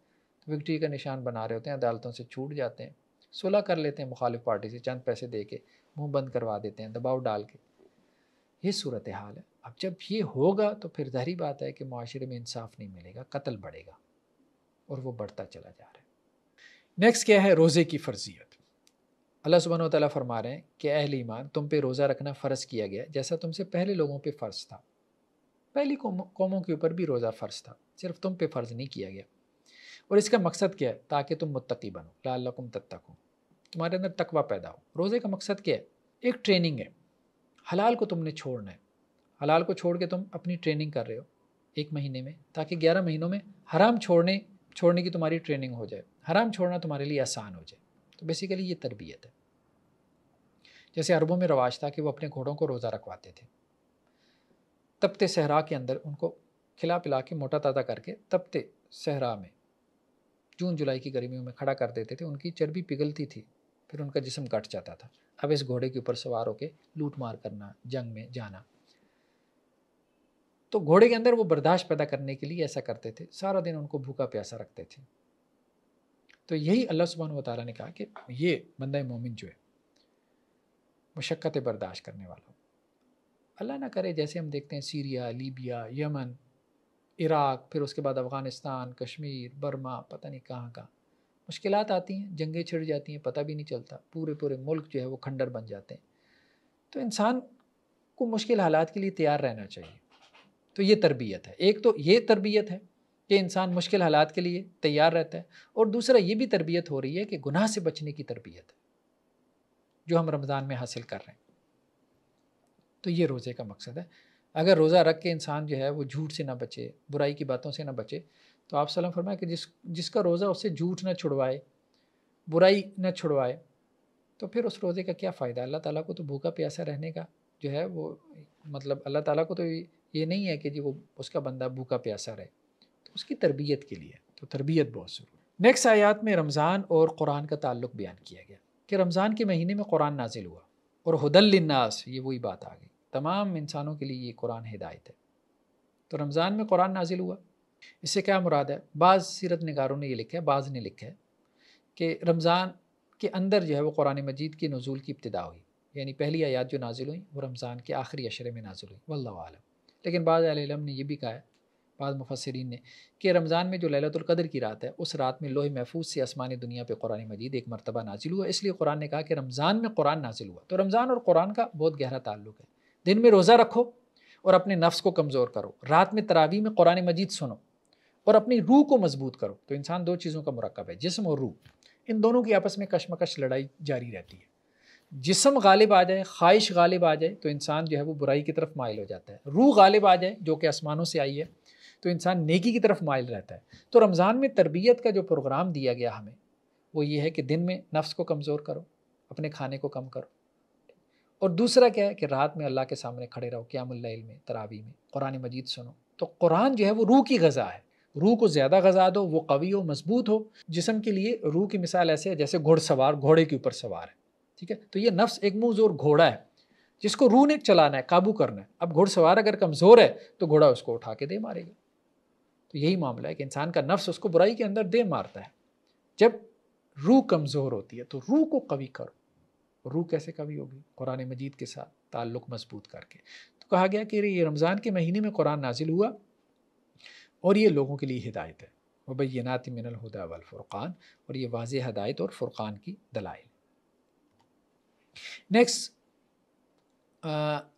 A: تو وکٹری کا نشان بنا رہے ہوتے ہیں، عدالتوں سے چھوٹ جاتے ہیں، صلح کر لیتے ہیں مخالف پارٹی سے، چند پیسے دے کے منہ بند کروا دیتے ہیں، دباؤ ڈال کے۔ یہ صورتحال ہے۔ اب جب یہ ہوگا تو پھر ظاہری بات ہے کہ معاشرے میں انصاف نہیں ملے گا، قتل بڑھے گا، اور وہ بڑھتا چلا جا رہا ہے۔ نیکسٹ کیا ہے، روزے کی فرضیت۔ اللہ سبحانہ و تعالیٰ فرما رہے ہیں کہ اہل ایمان، تم پہ روزہ رکھنا فرض کیا گیا جیسا تم سے پہلے لوگوں پہ فرض تھا، پہلی قوموں کے اوپر بھی روزہ فرض تھا، صرف تم پہ فرض نہیں کیا گیا۔ اور اس کا مقصد کیا ہے، تاکہ تم متقی بنو، لعلکم تتقون، تمہارے اندر تقوی پیدا ہو۔ روزے کا مقصد کیا ہے، ایک ٹریننگ ہے، حلال کو تم نے چھوڑنا ہے، حلال کو چھوڑ کے تم اپنی ٹریننگ کر رہے ہو 1 مہینے میں، تاکہ 11 مہینوں میں حرام چھوڑنے کی تمہاری ٹریننگ ہو جائے، حرام چھوڑنا تمہارے لیے آسان ہو جائے۔ تو بیسیکلی یہ تربیت ہے۔ جیسے عربوں میں رواج تھا کہ وہ اپنے گھوڑوں کو روزہ رکھواتے تھے، تپتے صحرا کے اندر ان کو کھلا پلا کے موٹا تازہ کر کے تپتے صحرا میں جون جولائی کی گرمیوں میں کھڑا کر دیتے تھے، ان کی چربی پگھلتی تھی، پھر ان کا جسم گٹ جاتا تھا۔ اب اس گھوڑے کے اوپر سوار ہو کے لوٹ مار کرنا، جنگ میں جانا، تو گھوڑے کے اندر وہ برداشت پیدا کرنے کے لیے ایسا کرتے تھے، سارا دن ان کو بھوکا پیاسا رکھتے تھے۔ تو یہی اللہ سبحانہ و تعالیٰ نے کہا کہ یہ بندہ مومن جو ہے مشقتیں برداشت کرنے والا ہو۔ اللہ نہ کرے جیسے ہم دیکھتے ہیں سیریا، لیبیا، یمن، عراق، پھر اس کے بعد افغانستان، کشمیر، برما، پتہ نہیں کہاں کہاں مشکلات آتی ہیں، جنگیں چھڑ جاتی ہیں، پتہ بھی نہیں چلتا، پورے ملک جو ہے وہ کھنڈر بن جاتے ہیں۔ تو انسان کو مشکل حالات کے لیے تیار رہنا چاہیے۔ تو یہ تربیت ہے، ایک تو یہ تربیت ہے کہ انسان مشکل حالات کے لیے تیار رہتا ہے، اور دوسرا یہ بھی تربیت ہو رہی ہے کہ گناہ سے بچنے کی تربیت ہے جو ہم رمضان میں حاصل کر رہے ہیں۔ تو یہ روزے کا مقصد ہے۔ اگر روزہ رکھ کے انسان جو ہے وہ جھوٹ سے نہ بچے، برائی کی باتوں سے نہ بچے، تو آپ صلی اللہ علیہ وسلم فرمایا کہ جس کا روزہ اس سے جھوٹ نہ چھڑوائے، برائی نہ چھڑوائے، تو پھر اس روزے کا کیا فائدہ؟ اللہ تعالیٰ کو تو بھوکا پیاسا رہنے کا جو ہے وہ مطلب اللہ تعالیٰ کو تو یہ نہیں ہے کہ جی وہ اس کا بندہ بھوکا پیاسا رہے، تو اس کی تربیت کے لیے، تو تربیت بہت ضروری ہے۔ نیکسٹ آیات میں رمضان اور قرآن کا تعلق بیان کیا گیا کہ رمضان کے مہینے میں قرآن نازل ہوا، اور ہدی للناس، یہ وہی بات آ گئی، تمام انسانوں کے لیے یہ قرآن ہدایت ہے۔ تو رمضان میں قرآن نازل ہوا، اس سے کیا مراد ہے؟ بعض سیرت نگاروں نے یہ لکھا ہے، بعض نے لکھا ہے کہ رمضان کے اندر جو ہے وہ قرآن مجید کی نزول کی ابتدا ہوئی، یعنی پہلی آیات جو نازل ہوئیں وہ رمضان کے آخری عشرے میں نازل ہوئی، واللہ عالم۔ لیکن بعض اہل علم نے یہ بھی کہا ہے، بعض مفسرین نے، کہ رمضان میں جو لیلۃ القدر کی رات ہے، اس رات میں لوح محفوظ سے آسمانی دنیا پہ قرآن مجید ایک مرتبہ نازل ہوا، اس لیے قرآن نے کہا کہ رمضان میں قرآن نازل ہوا۔ تو رمضان اور قرآن کا بہت گہرا تعلق ہے۔ دن میں روزہ رکھو اور اپنے نفس کو کمزور کرو، رات میں تراویح میں قرآن مجید سنو اور اپنی روح کو مضبوط کرو۔ تو انسان 2 چیزوں کا مرکب ہے، جسم اور روح، ان دونوں کی آپس میں کشمکش لڑائی جاری رہتی ہے۔ جسم غالب آ جائے، خواہش غالب آ جائے تو انسان جو ہے وہ برائی کی طرف مائل ہو جاتا ہے، روح غالب آ جائے جو کہ آسمانوں سے آئی ہے تو انسان نیکی کی طرف مائل رہتا ہے۔ تو رمضان میں تربیت کا جو پروگرام دیا گیا ہمیں وہ یہ ہے کہ دن میں نفس کو کمزور کرو، اپنے کھانے کو کم کرو، اور دوسرا کیا ہے کہ رات میں اللہ کے سامنے کھڑے رہو، قیام اللیل میں، تراویح میں، قرآن مجید سنو۔ تو قرآن جو ہے وہ روح کی غذا ہے، روح کو زیادہ غذا دو، وہ قوی ہو، مضبوط ہو۔ جسم کے لیے روح کی مثال ایسے ہے جیسے گھڑ سوار گھوڑے کے اوپر سوار ہے، ٹھیک ہے؟ تو یہ نفس ایک منہ زور گھوڑا ہے جس کو روح نے چلانا ہے، قابو کرنا ہے۔ اب گھڑ سوار اگر کمزور ہے تو گھوڑا اس کو اٹھا کے دے مارے گا۔ تو یہی معاملہ ہے کہ انسان کا نفس اس کو برائی کے اندر دے مارتا ہے۔ جب روح کمزور ہوتی ہے تو روح کو قوی کرو۔ روح کیسے قوی ہوگی؟ قرآن مجید کے ساتھ، تعلق مضبوط کر کے. تو کہا گیا کہ یہ رمضان کے مہینے میں قرآن نازل ہوا اور یہ لوگوں کے لیے ہدایت ہے. وبینات من الہدی والفرقان، اور یہ واضح ہدایت اور فرقان کی دلائل. نیکسٹ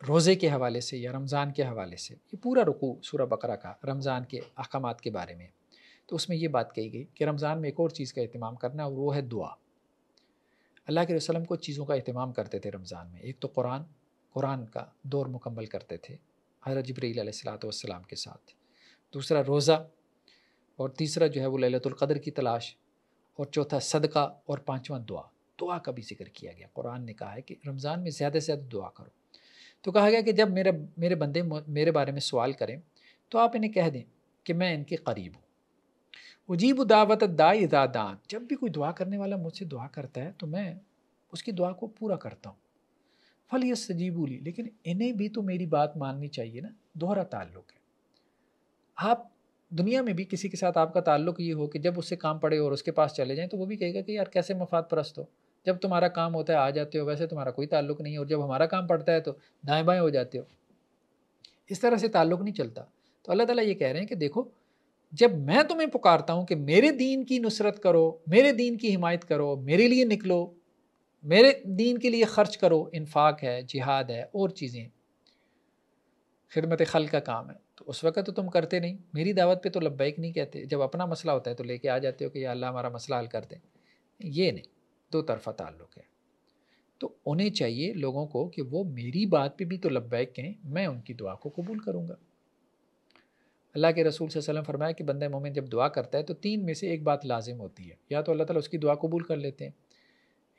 A: روزے کے حوالے سے یا رمضان کے حوالے سے یہ پورا رکوع سورہ بقرہ کا رمضان کے احکامات کے بارے میں. تو اس میں یہ بات کہی گئی کہ رمضان میں ایک اور چیز کا اہتمام کرنا، اور وہ ہے دعا. اللہ کے رسول کو چیزوں کا اہتمام کرتے تھے رمضان میں. ایک تو قرآن کا دور مکمل کرتے تھے حضرت جبرائیل علیہ السلام کے ساتھ. دوسرا روزہ، اور تیسرا جو ہے وہ لیلۃ القدر کی تلاش، اور چوتھا صدقہ، اور پانچواں دعا کا بھی ذکر کیا گیا. قرآن نے کہا ہے کہ رمضان میں زیادہ سے زیادہ دعا کرو. تو کہا گیا کہ جب میرے بندے میرے بارے میں سوال کریں تو آپ انہیں کہہ دیں کہ میں ان کے قریب ہوں. اجیب دعوت الداعی اذا دعان، جب بھی کوئی دعا کرنے والا مجھ سے دعا کرتا ہے تو میں اس کی دعا کو پورا کرتا ہوں. فلیستجیبوا لی، لیکن انہیں بھی تو میری بات ماننی چاہیے نا. دوہرا تعلق ہے. آپ دنیا میں بھی کسی کے ساتھ آپ کا تعلق یہ ہو کہ جب اس سے کام پڑے اور اس کے پاس چلے جائیں تو وہ بھی کہے گا کہ یار کیسے مفاد پرست ہو. جب تمہارا کام ہوتا ہے آ جاتے ہو، ویسے تمہارا کوئی تعلق نہیں ہے، اور جب ہمارا کام پڑتا ہے تو دائیں بائیں ہو جاتے ہو. اس طرح سے تعلق نہیں چلتا. تو اللہ تعالیٰ یہ کہہ رہے ہیں کہ دیکھو، جب میں تمہیں پکارتا ہوں کہ میرے دین کی نصرت کرو، میرے دین کی حمایت کرو، میرے لیے نکلو، میرے دین کے لیے خرچ کرو، انفاق ہے، جہاد ہے، اور چیزیں، خدمت خلق کا کام ہے، تو اس وقت تو تم کرتے نہیں. میری دعوت پہ تو لبیک نہیں کہتے. جب اپنا مسئلہ ہوتا ہے تو لے کے آ جاتے ہو کہ یا اللہ ہمارا مسئلہ حل کر دیں. یہ نہیں، دو طرفہ تعلق ہے. تو انہیں چاہیے لوگوں کو کہ وہ میری بات پہ بھی تو لبیک کہیں، میں ان کی دعا کو قبول کروں گا. اللہ کے رسول صلی اللہ علیہ وسلم فرمایا کہ بندہ مومن جب دعا کرتا ہے تو تین میں سے ایک بات لازم ہوتی ہے، یا تو اللہ تعالیٰ اس کی دعا قبول کر لیتے ہیں،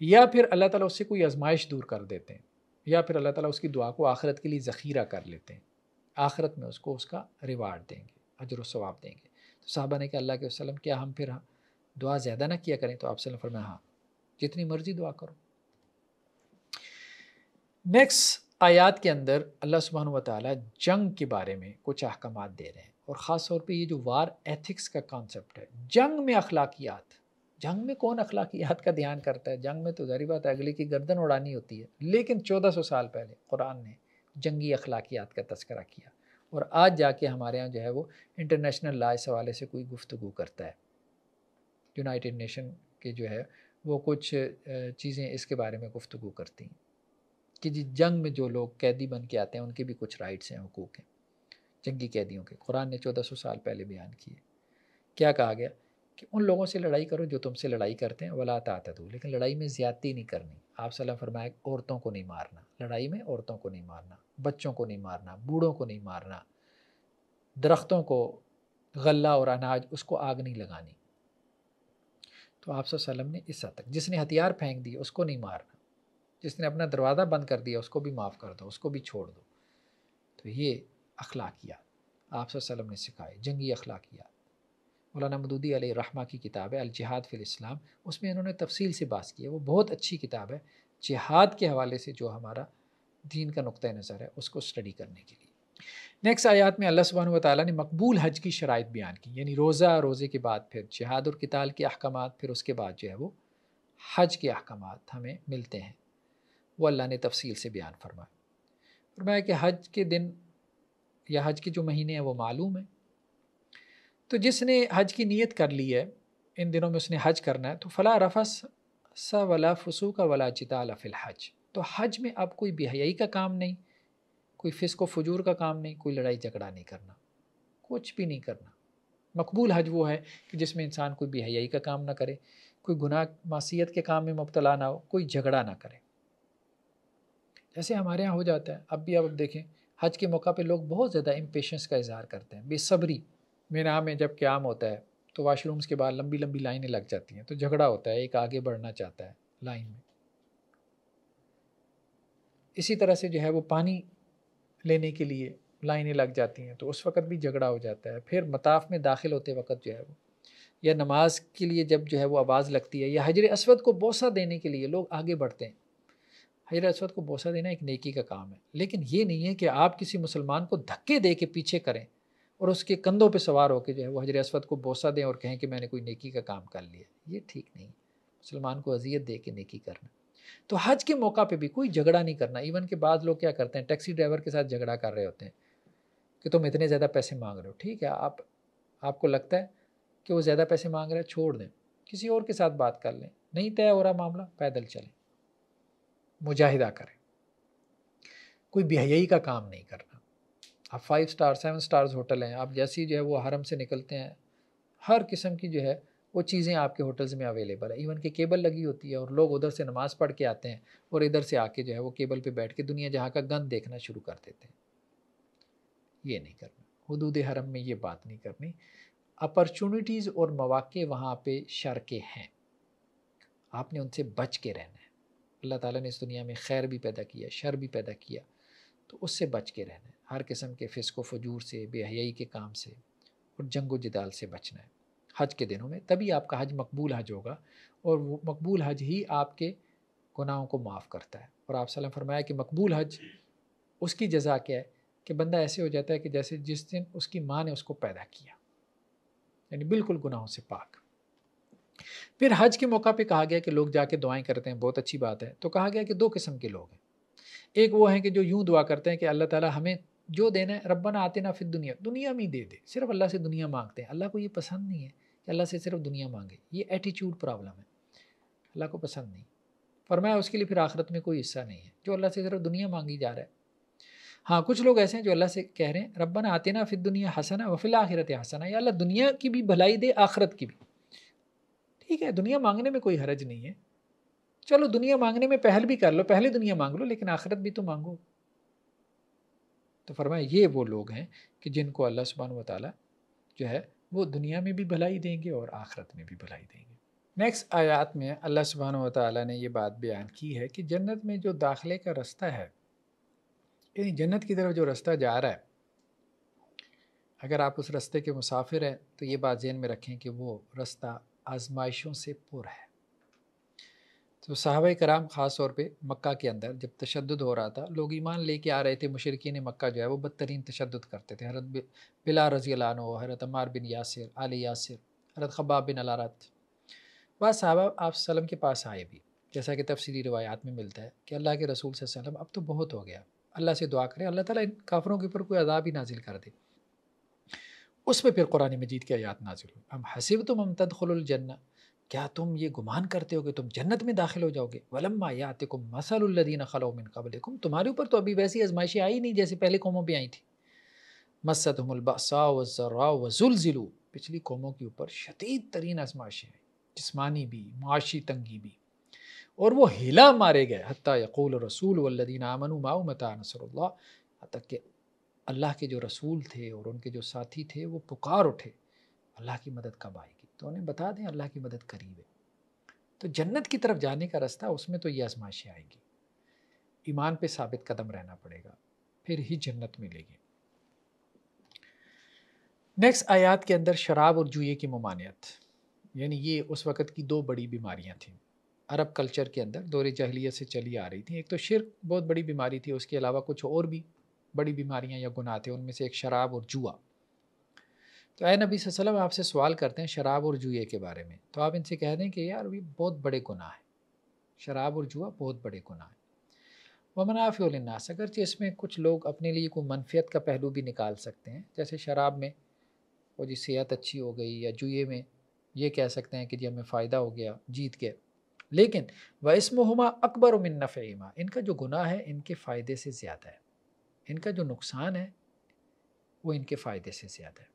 A: یا پھر اللہ تعالیٰ اس سے کوئی آزمائش دور کر دیتے ہیں، یا پھر اللہ تعالیٰ اس کی دعا کو آخرت کے لیے ذخیرہ کر لیتے ہیں. آخرت میں اس کو اس کا ریوارڈ دیں گے، اجر و ثواب دیں گے. تو صحابہ نے کہا اللہ کے وسلم کیا ہم پھر دعا زیادہ نہ کیا کریں؟ تو آپ صلی اللہ علیہ وسلم فرمایا ہاں، جتنی مرضی دعا کرو. نیکسٹ آیات کے اندر اللہ سبحانہ و تعالیٰ جنگ کے بارے میں کچھ احکامات دے رہے ہیں، اور خاص طور پہ یہ جو وار ایتھکس کا کانسیپٹ ہے، جنگ میں اخلاقیات. جنگ میں کون اخلاقیات کا دھیان کرتا ہے؟ جنگ میں تو ظاہری بات ہے اگلے کی گردن اڑانی ہوتی ہے. لیکن 1400 سال پہلے قرآن نے جنگی اخلاقیات کا تذکرہ کیا، اور آج جا کے ہمارے ہاں جو ہے وہ انٹرنیشنل لا اس حوالے سے کوئی گفتگو کرتا ہے. یونائٹڈ نیشن کے جو ہے وہ کچھ چیزیں اس کے بارے میں گفتگو کرتی ہیں کہ جنگ میں جو لوگ قیدی بن کے آتے ہیں ان کے بھی کچھ رائٹس ہیں، حقوق ہیں جنگی قیدیوں کے. قرآن نے 1400 سال پہلے بیان کیے. کیا کہا گیا کہ ان لوگوں سے لڑائی کرو جو تم سے لڑائی کرتے ہیں، ولا تعتدوا، لیکن لڑائی میں زیادتی نہیں کرنی. آپ صلی اللہ علیہ وسلم فرمایا عورتوں کو نہیں مارنا، لڑائی میں عورتوں کو نہیں مارنا، بچوں کو نہیں مارنا، بوڑھوں کو نہیں مارنا، درختوں کو، غلہ اور اناج اس کو آگ نہیں لگانی. تو آپ صلی اللہ علیہ وسلم نے اس حد تک، جس نے ہتھیار پھینک دیے اس کو نہیں مارنا، جس نے اپنا دروازہ بند کر دیا اس کو بھی معاف کر دو، اس کو بھی چھوڑ دو. تو یہ اخلاقیات آپ صلی اللہ علیہ وسلم نے سکھائے، جنگی اخلاقیات. مولانا مودودی علیہ رحمہ کی کتاب ہے الجہاد فی الاسلام، اس میں انہوں نے تفصیل سے بات کی ہے. وہ بہت اچھی کتاب ہے جہاد کے حوالے سے، جو ہمارا دین کا نقطہ نظر ہے اس کو اسٹڈی کرنے کے لیے. نیکسٹ آیات میں اللہ سبحانہ و تعالیٰ نے مقبول حج کی شرائط بیان کی، یعنی روزے کے بعد پھر جہاد اور قتال کے احکامات، پھر اس کے بعد جو ہے وہ حج کے احکامات ہمیں ملتے ہیں. وہ اللہ نے تفصیل سے بیان فرمایا کہ حج کے دن یا حج کے جو مہینے ہیں وہ معلوم ہیں. تو جس نے حج کی نیت کر لی ہے، ان دنوں میں اس نے حج کرنا ہے، تو فلا رفث ولا فسوق ولا جدال فی الحج. تو حج میں اب کوئی بے حیائی کا کام نہیں، کوئی فسق و فجور کا کام نہیں، کوئی لڑائی جھگڑا نہیں کرنا، کچھ بھی نہیں کرنا. مقبول حج وہ ہے کہ جس میں انسان کوئی بے حیائی کا کام نہ کرے، کوئی گناہ معصیت کے کام میں مبتلا نہ ہو، کوئی جھگڑا نہ کرے. جیسے ہمارے ہاں ہو جاتا ہے اب بھی. اب دیکھیں حج کے موقع پہ لوگ بہت زیادہ امپیشنس کا اظہار کرتے ہیں، بے صبری. میرے یہاں میں جب قیام ہوتا ہے تو واش رومز کے بعد لمبی لمبی لائنیں لگ جاتی ہیں، تو جھگڑا ہوتا ہے، ایک آگے بڑھنا چاہتا ہے لائن میں. اسی طرح سے جو ہے وہ پانی لینے کے لیے لائنیں لگ جاتی ہیں، تو اس وقت بھی جھگڑا ہو جاتا ہے. پھر مطاف میں داخل ہوتے وقت جو ہے وہ، یا نماز کے لیے جب جو ہے وہ آواز لگتی ہے، یا حجر اسود کو بوسہ دینے کے لیے لوگ آگے بڑھتے ہیں. حجر اسود کو بوسہ دینا ایک نیکی کا کام ہے، لیکن یہ نہیں ہے کہ آپ کسی مسلمان کو دھکے دے کے پیچھے کریں اور اس کے کندھوں پہ سوار ہو کے جو ہے وہ حجر اسود کو بوسہ دیں اور کہیں کہ میں نے کوئی نیکی کا کام کر لیا. یہ ٹھیک نہیں. مسلمان کو اذیت دے کے نیکی کرنا. تو حج کے موقع پہ بھی کوئی جھگڑا نہیں کرنا. ایون کہ بعض لوگ کیا کرتے ہیں، ٹیکسی ڈرائیور کے ساتھ جھگڑا کر رہے ہوتے ہیں کہ تم اتنے زیادہ پیسے مانگ رہے ہو. ٹھیک ہے، آپ کو لگتا ہے کہ وہ زیادہ پیسے مانگ رہے ہیں، چھوڑ دیں، کسی اور کے ساتھ بات کر لیں. نہیں طے ہو رہا معاملہ، پیدل چلیں، مجاہدہ کریں. کوئی بے حیائی کا کام نہیں کرنا. آپ 5 اسٹار 7 اسٹارز ہوٹل ہیں، آپ جیسی جو ہے وہ حرم سے نکلتے ہیں، ہر قسم کی جو ہے وہ چیزیں آپ کے ہوٹلز میں اویلیبل ہے. ایون کہ کیبل لگی ہوتی ہے اور لوگ ادھر سے نماز پڑھ کے آتے ہیں اور ادھر سے آ کے جو ہے وہ کیبل پہ بیٹھ کے دنیا جہاں کا گند دیکھنا شروع کر دیتے ہیں. یہ نہیں کرنا. حدود حرم میں یہ بات نہیں کرنی. اپرچونٹیز اور مواقع وہاں پہ شر کے ہیں، آپ نے ان سے بچ کے رہنا ہے. اللہ تعالیٰ نے اس دنیا میں خیر بھی پیدا کیا، شر بھی پیدا کیا، تو اس سے بچ کے رہنا ہے. ہر قسم کے فسق و فجور سے، بے حیائی کے کام سے اور جنگ و جدال سے بچنا ہے حج کے دنوں میں. تبھی آپ کا حج مقبول حج ہوگا، اور وہ مقبول حج ہی آپ کے گناہوں کو معاف کرتا ہے. اور آپ صلی اللہ علیہ وسلم فرمایا کہ مقبول حج اس کی جزا کیا ہے کہ بندہ ایسے ہو جاتا ہے کہ جیسے جس دن اس کی ماں نے اس کو پیدا کیا، یعنی بالکل گناہوں سے پاک. پھر حج کے موقع پہ کہا گیا کہ لوگ جا کے دعائیں کرتے ہیں، بہت اچھی بات ہے. تو کہا گیا کہ 2 قسم کے لوگ ہیں. ایک وہ ہیں کہ جو یوں دعا کرتے ہیں کہ اللہ تعالیٰ ہمیں جو دینا ہے ربنا آتنا فی الدنیا، دنیا میں ہی دے دے. صرف اللہ سے دنیا مانگتے ہیں. اللہ کو یہ پسند نہیں ہے کہ اللہ سے صرف دنیا مانگے. یہ ایٹیچیوڈ پرابلم ہے، اللہ کو پسند نہیں. فرمایا اس کے لیے پھر آخرت میں کوئی حصہ نہیں ہے جو اللہ سے صرف دنیا مانگی جا رہا ہے. ہاں کچھ لوگ ایسے ہیں جو اللہ سے کہہ رہے ہیں ربنا آتنا فی الدنیا حسنہ وفی الآخرۃ حسنہ، یا اللہ دنیا کی بھی بھلائی دے، آخرت کی بھی. ٹھیک ہے، دنیا مانگنے میں کوئی حرج نہیں ہے. چلو دنیا مانگنے میں پہل بھی کر لو، پہلے دنیا مانگ لو، لیکن آخرت بھی تو مانگو. تو فرمایا یہ وہ لوگ ہیں کہ جن کو اللہ سبحانہ و تعالیٰ جو ہے وہ دنیا میں بھی بھلائی دیں گے اور آخرت میں بھی بھلائی دیں گے. نیکسٹ آیات میں اللہ سبحانہ و تعالیٰ نے یہ بات بیان کی ہے کہ جنت میں جو داخلے کا رستہ ہے، یعنی جنت کی طرف جو رستہ جا رہا ہے، اگر آپ اس رستے کے مسافر ہیں تو یہ بات ذہن میں رکھیں کہ وہ رستہ آزمائشوں سے پر ہے. تو صحابہ کرام خاص طور پہ مکہ کے اندر جب تشدد ہو رہا تھا، لوگ ایمان لے کے آ رہے تھے، مشرکین مکہ جو ہے وہ بدترین تشدد کرتے تھے. حضرت بلال رضی اللہ عنہ، حضرت عمار بن یاسر، آل یاسر، حضرت خباب بن الارت، بعض صحابہ آپ صلی اللہ علیہ وسلم کے پاس آئے بھی، جیسا کہ تفصیلی روایات میں ملتا ہے کہ اللہ کے رسول صلی اللہ علیہ وسلم اب تو بہت ہو گیا، اللہ سے دعا کریں اللہ تعالیٰ ان کافروں کے اوپر کوئی عذاب ہی نازل کر دے. اس پہ پھر قرآن مجید کی آیات نازل ہوئی. ام حسبتم ان تدخلوا الجنہ، کیا تم یہ گمان کرتے ہو کہ تم جنت میں داخل ہو جاؤ گے؟ ولما یاتکم مثل الذین خلوا من قبلکم، تمہارے اوپر تو ابھی ویسی آزمائشیں آئی نہیں جیسے پہلے قوموں پہ آئی تھی. مستہم البأساء والضراء وزلزلوا، پچھلی قوموں کے اوپر شدید ترین آزمائشیں ہیں، جسمانی بھی، معاشی تنگی بھی، اور وہ ہلا مارے گئے. حتیٰ یقول الرسول والذین آمنوا معه متى نصر اللہ، حتیٰ کہ اللہ کے جو رسول تھے اور ان کے جو ساتھی تھے وہ پکار اٹھے اللہ کی مدد کب آئے گی. تو انہیں بتا دیں اللہ کی مدد قریب ہے. تو جنت کی طرف جانے کا رستہ، اس میں تو یہ آزمائشیں آئیں گی. ایمان پہ ثابت قدم رہنا پڑے گا، پھر ہی جنت ملے گی. نیکسٹ آیات کے اندر شراب اور جوئے کی ممانعت، یعنی یہ اس وقت کی 2 بڑی بیماریاں تھیں عرب کلچر کے اندر، دور جاہلیت سے چلی آ رہی تھیں. ایک تو شرک بہت بڑی بیماری تھی، اس کے علاوہ کچھ اور بھی بڑی بیماریاں یا گناہ تھے، ان میں سے ایک شراب اور جوا. تو اے نبی صلی اللہ علیہ وسلم آپ سے سوال کرتے ہیں شراب اور جوئے کے بارے میں، تو آپ ان سے کہہ دیں کہ یار یہ بہت بڑے گناہ ہیں، شراب اور جوا بہت بڑے گناہ ہیں. ومنافع للناس، اگرچہ اس میں کچھ لوگ اپنے لیے کوئی منفیت کا پہلو بھی نکال سکتے ہیں، جیسے شراب میں وہ جی صحت اچھی ہو گئی، یا جوئے میں یہ کہہ سکتے ہیں کہ جی ہمیں فائدہ ہو گیا، جیت گئے. لیکن وَإِسْمُهُمَا أَكْبَرُ مِن نَفْعِهِمَا، ان کا جو گناہ ہے ان کے فائدے سے زیادہ ہے، ان کا جو نقصان ہے وہ ان کے فائدے سے زیادہ ہے.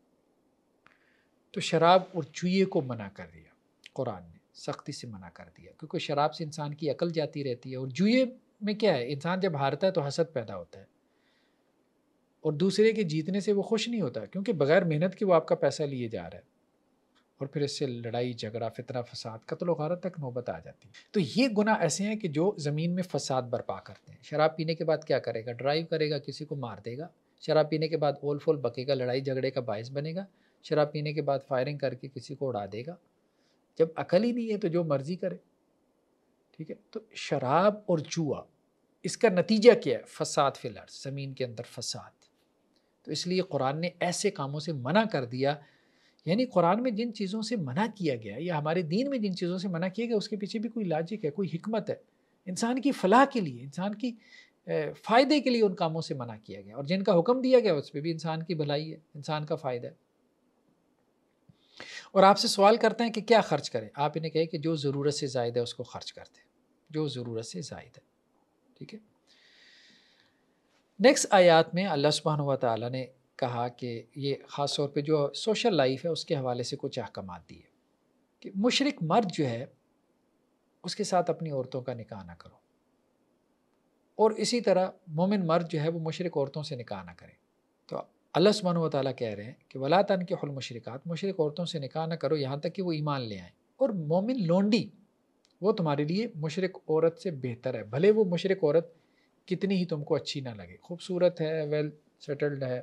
A: تو شراب اور جوئے کو منع کر دیا قرآن نے، سختی سے منع کر دیا، کیونکہ شراب سے انسان کی عقل جاتی رہتی ہے، اور جوئے میں کیا ہے، انسان جب ہارتا ہے تو حسد پیدا ہوتا ہے، اور دوسرے کے جیتنے سے وہ خوش نہیں ہوتا، کیونکہ بغیر محنت کے وہ آپ کا پیسہ لیے جا رہا ہے، اور پھر اس سے لڑائی جھگڑا فتنہ فساد قتل و غارت تک نوبت آ جاتی ہے. تو یہ گناہ ایسے ہیں کہ جو زمین میں فساد برپا کرتے ہیں. شراب پینے کے بعد کیا کرے گا؟ ڈرائیو کرے گا، کسی کو مار دے گا. شراب پینے کے بعد اول فول بکے گا، لڑائی جھگڑے کا باعث بنے گا. شراب پینے کے بعد فائرنگ کر کے کسی کو اڑا دے گا. جب عقل ہی نہیں ہے تو جو مرضی کرے. ٹھیک ہے، تو شراب اور جوا اس کا نتیجہ کیا ہے؟ فساد فی الارض، زمین کے اندر فساد. تو اس لیے قرآن نے ایسے کاموں سے منع کر دیا. یعنی قرآن میں جن چیزوں سے منع کیا گیا یا ہمارے دین میں جن چیزوں سے منع کیا گیا اس کے پیچھے بھی کوئی لاجک ہے، کوئی حکمت ہے. انسان کی فلاح کے لیے، انسان کی فائدے کے لیے ان کاموں سے منع کیا گیا، اور جن کا حکم دیا گیا اس پہ بھی انسان کی بھلائی ہے، انسان کا فائدہ ہے۔ اور آپ سے سوال کرتے ہیں کہ کیا خرچ کریں، آپ انہیں کہیں کہ جو ضرورت سے زائد ہے اس کو خرچ کرتے ہیں، جو ضرورت سے زائد ہے، ٹھیک ہے۔ نیکسٹ آیات میں اللہ سبحانہ و تعالیٰ نے کہا کہ یہ خاص طور پہ جو سوشل لائف ہے اس کے حوالے سے کچھ احکامات دیے کہ مشرک مرد جو ہے اس کے ساتھ اپنی عورتوں کا نکاح نہ کرو، اور اسی طرح مومن مرد جو ہے وہ مشرک عورتوں سے نکاح نہ کرے۔ تو اللہ سبحانہ و تعالیٰ کہہ رہے ہیں کہ وَلَا تَنْكِحُوا الْمُشْرِكَاتِ، مشرک عورتوں سے نکاح نہ کرو یہاں تک کہ وہ ایمان لے آئیں، اور مومن لونڈی وہ تمہارے لیے مشرک عورت سے بہتر ہے، بھلے وہ مشرک عورت کتنی ہی تم کو اچھی نہ لگے، خوبصورت ہے، ویل سیٹلڈ ہے،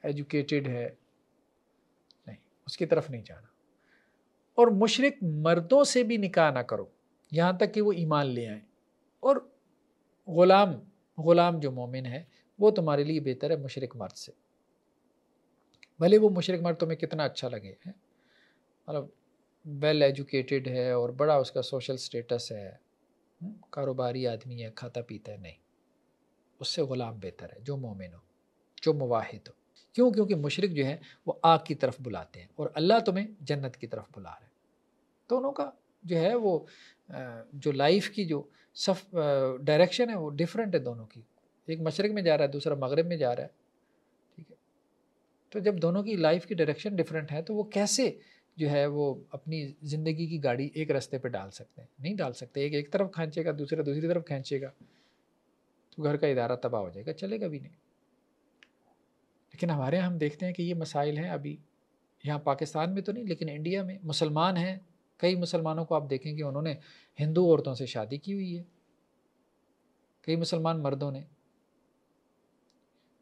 A: ایجوکیٹڈ ہے، نہیں، اس کی طرف نہیں جانا۔ اور مشرک مردوں سے بھی نکاح نہ کرو یہاں تک کہ وہ ایمان لے آئیں، اور غلام جو مومن ہے وہ تمہارے لیے بہتر ہے مشرک مرد سے، بھلے وہ مشرک مرد تمہیں کتنا اچھا لگے، مطلب ویل ایجوکیٹڈ ہے اور بڑا اس کا سوشل سٹیٹس ہے، کاروباری آدمی ہے، کھاتا پیتا ہے، نہیں، اس سے غلام بہتر ہے جو مومن ہو، جو موحد ہو۔ کیوں؟ کیونکہ مشرک جو ہے وہ آگ کی طرف بلاتے ہیں اور اللہ تمہیں جنت کی طرف بلا رہے ہیں۔ دونوں کا جو ہے وہ جو لائف کی جو ڈائریکشن ہے وہ ڈیفرنٹ ہے دونوں کی، ایک مشرق میں جا رہا ہے دوسرا مغرب میں جا رہا ہے، ٹھیک ہے۔ تو جب دونوں کی لائف کی ڈائریکشن ڈیفرنٹ ہے تو وہ کیسے جو ہے وہ اپنی زندگی کی گاڑی ایک راستے پہ ڈال سکتے ہیں؟ نہیں ڈال سکتے، ایک طرف کھینچے گا دوسرا دوسری طرف کھینچے گا تو گھر کا ادارہ تباہ ہو جائے گا، چلے گا بھی نہیں۔ لیکن ہمارے یہاں ہم دیکھتے ہیں کہ یہ مسائل ہیں ابھی، یہاں پاکستان میں تو نہیں لیکن انڈیا میں مسلمان ہیں، کئی مسلمانوں کو آپ دیکھیں کہ انہوں نے ہندو عورتوں سے شادی کی ہوئی ہے، کئی مسلمان مردوں نے۔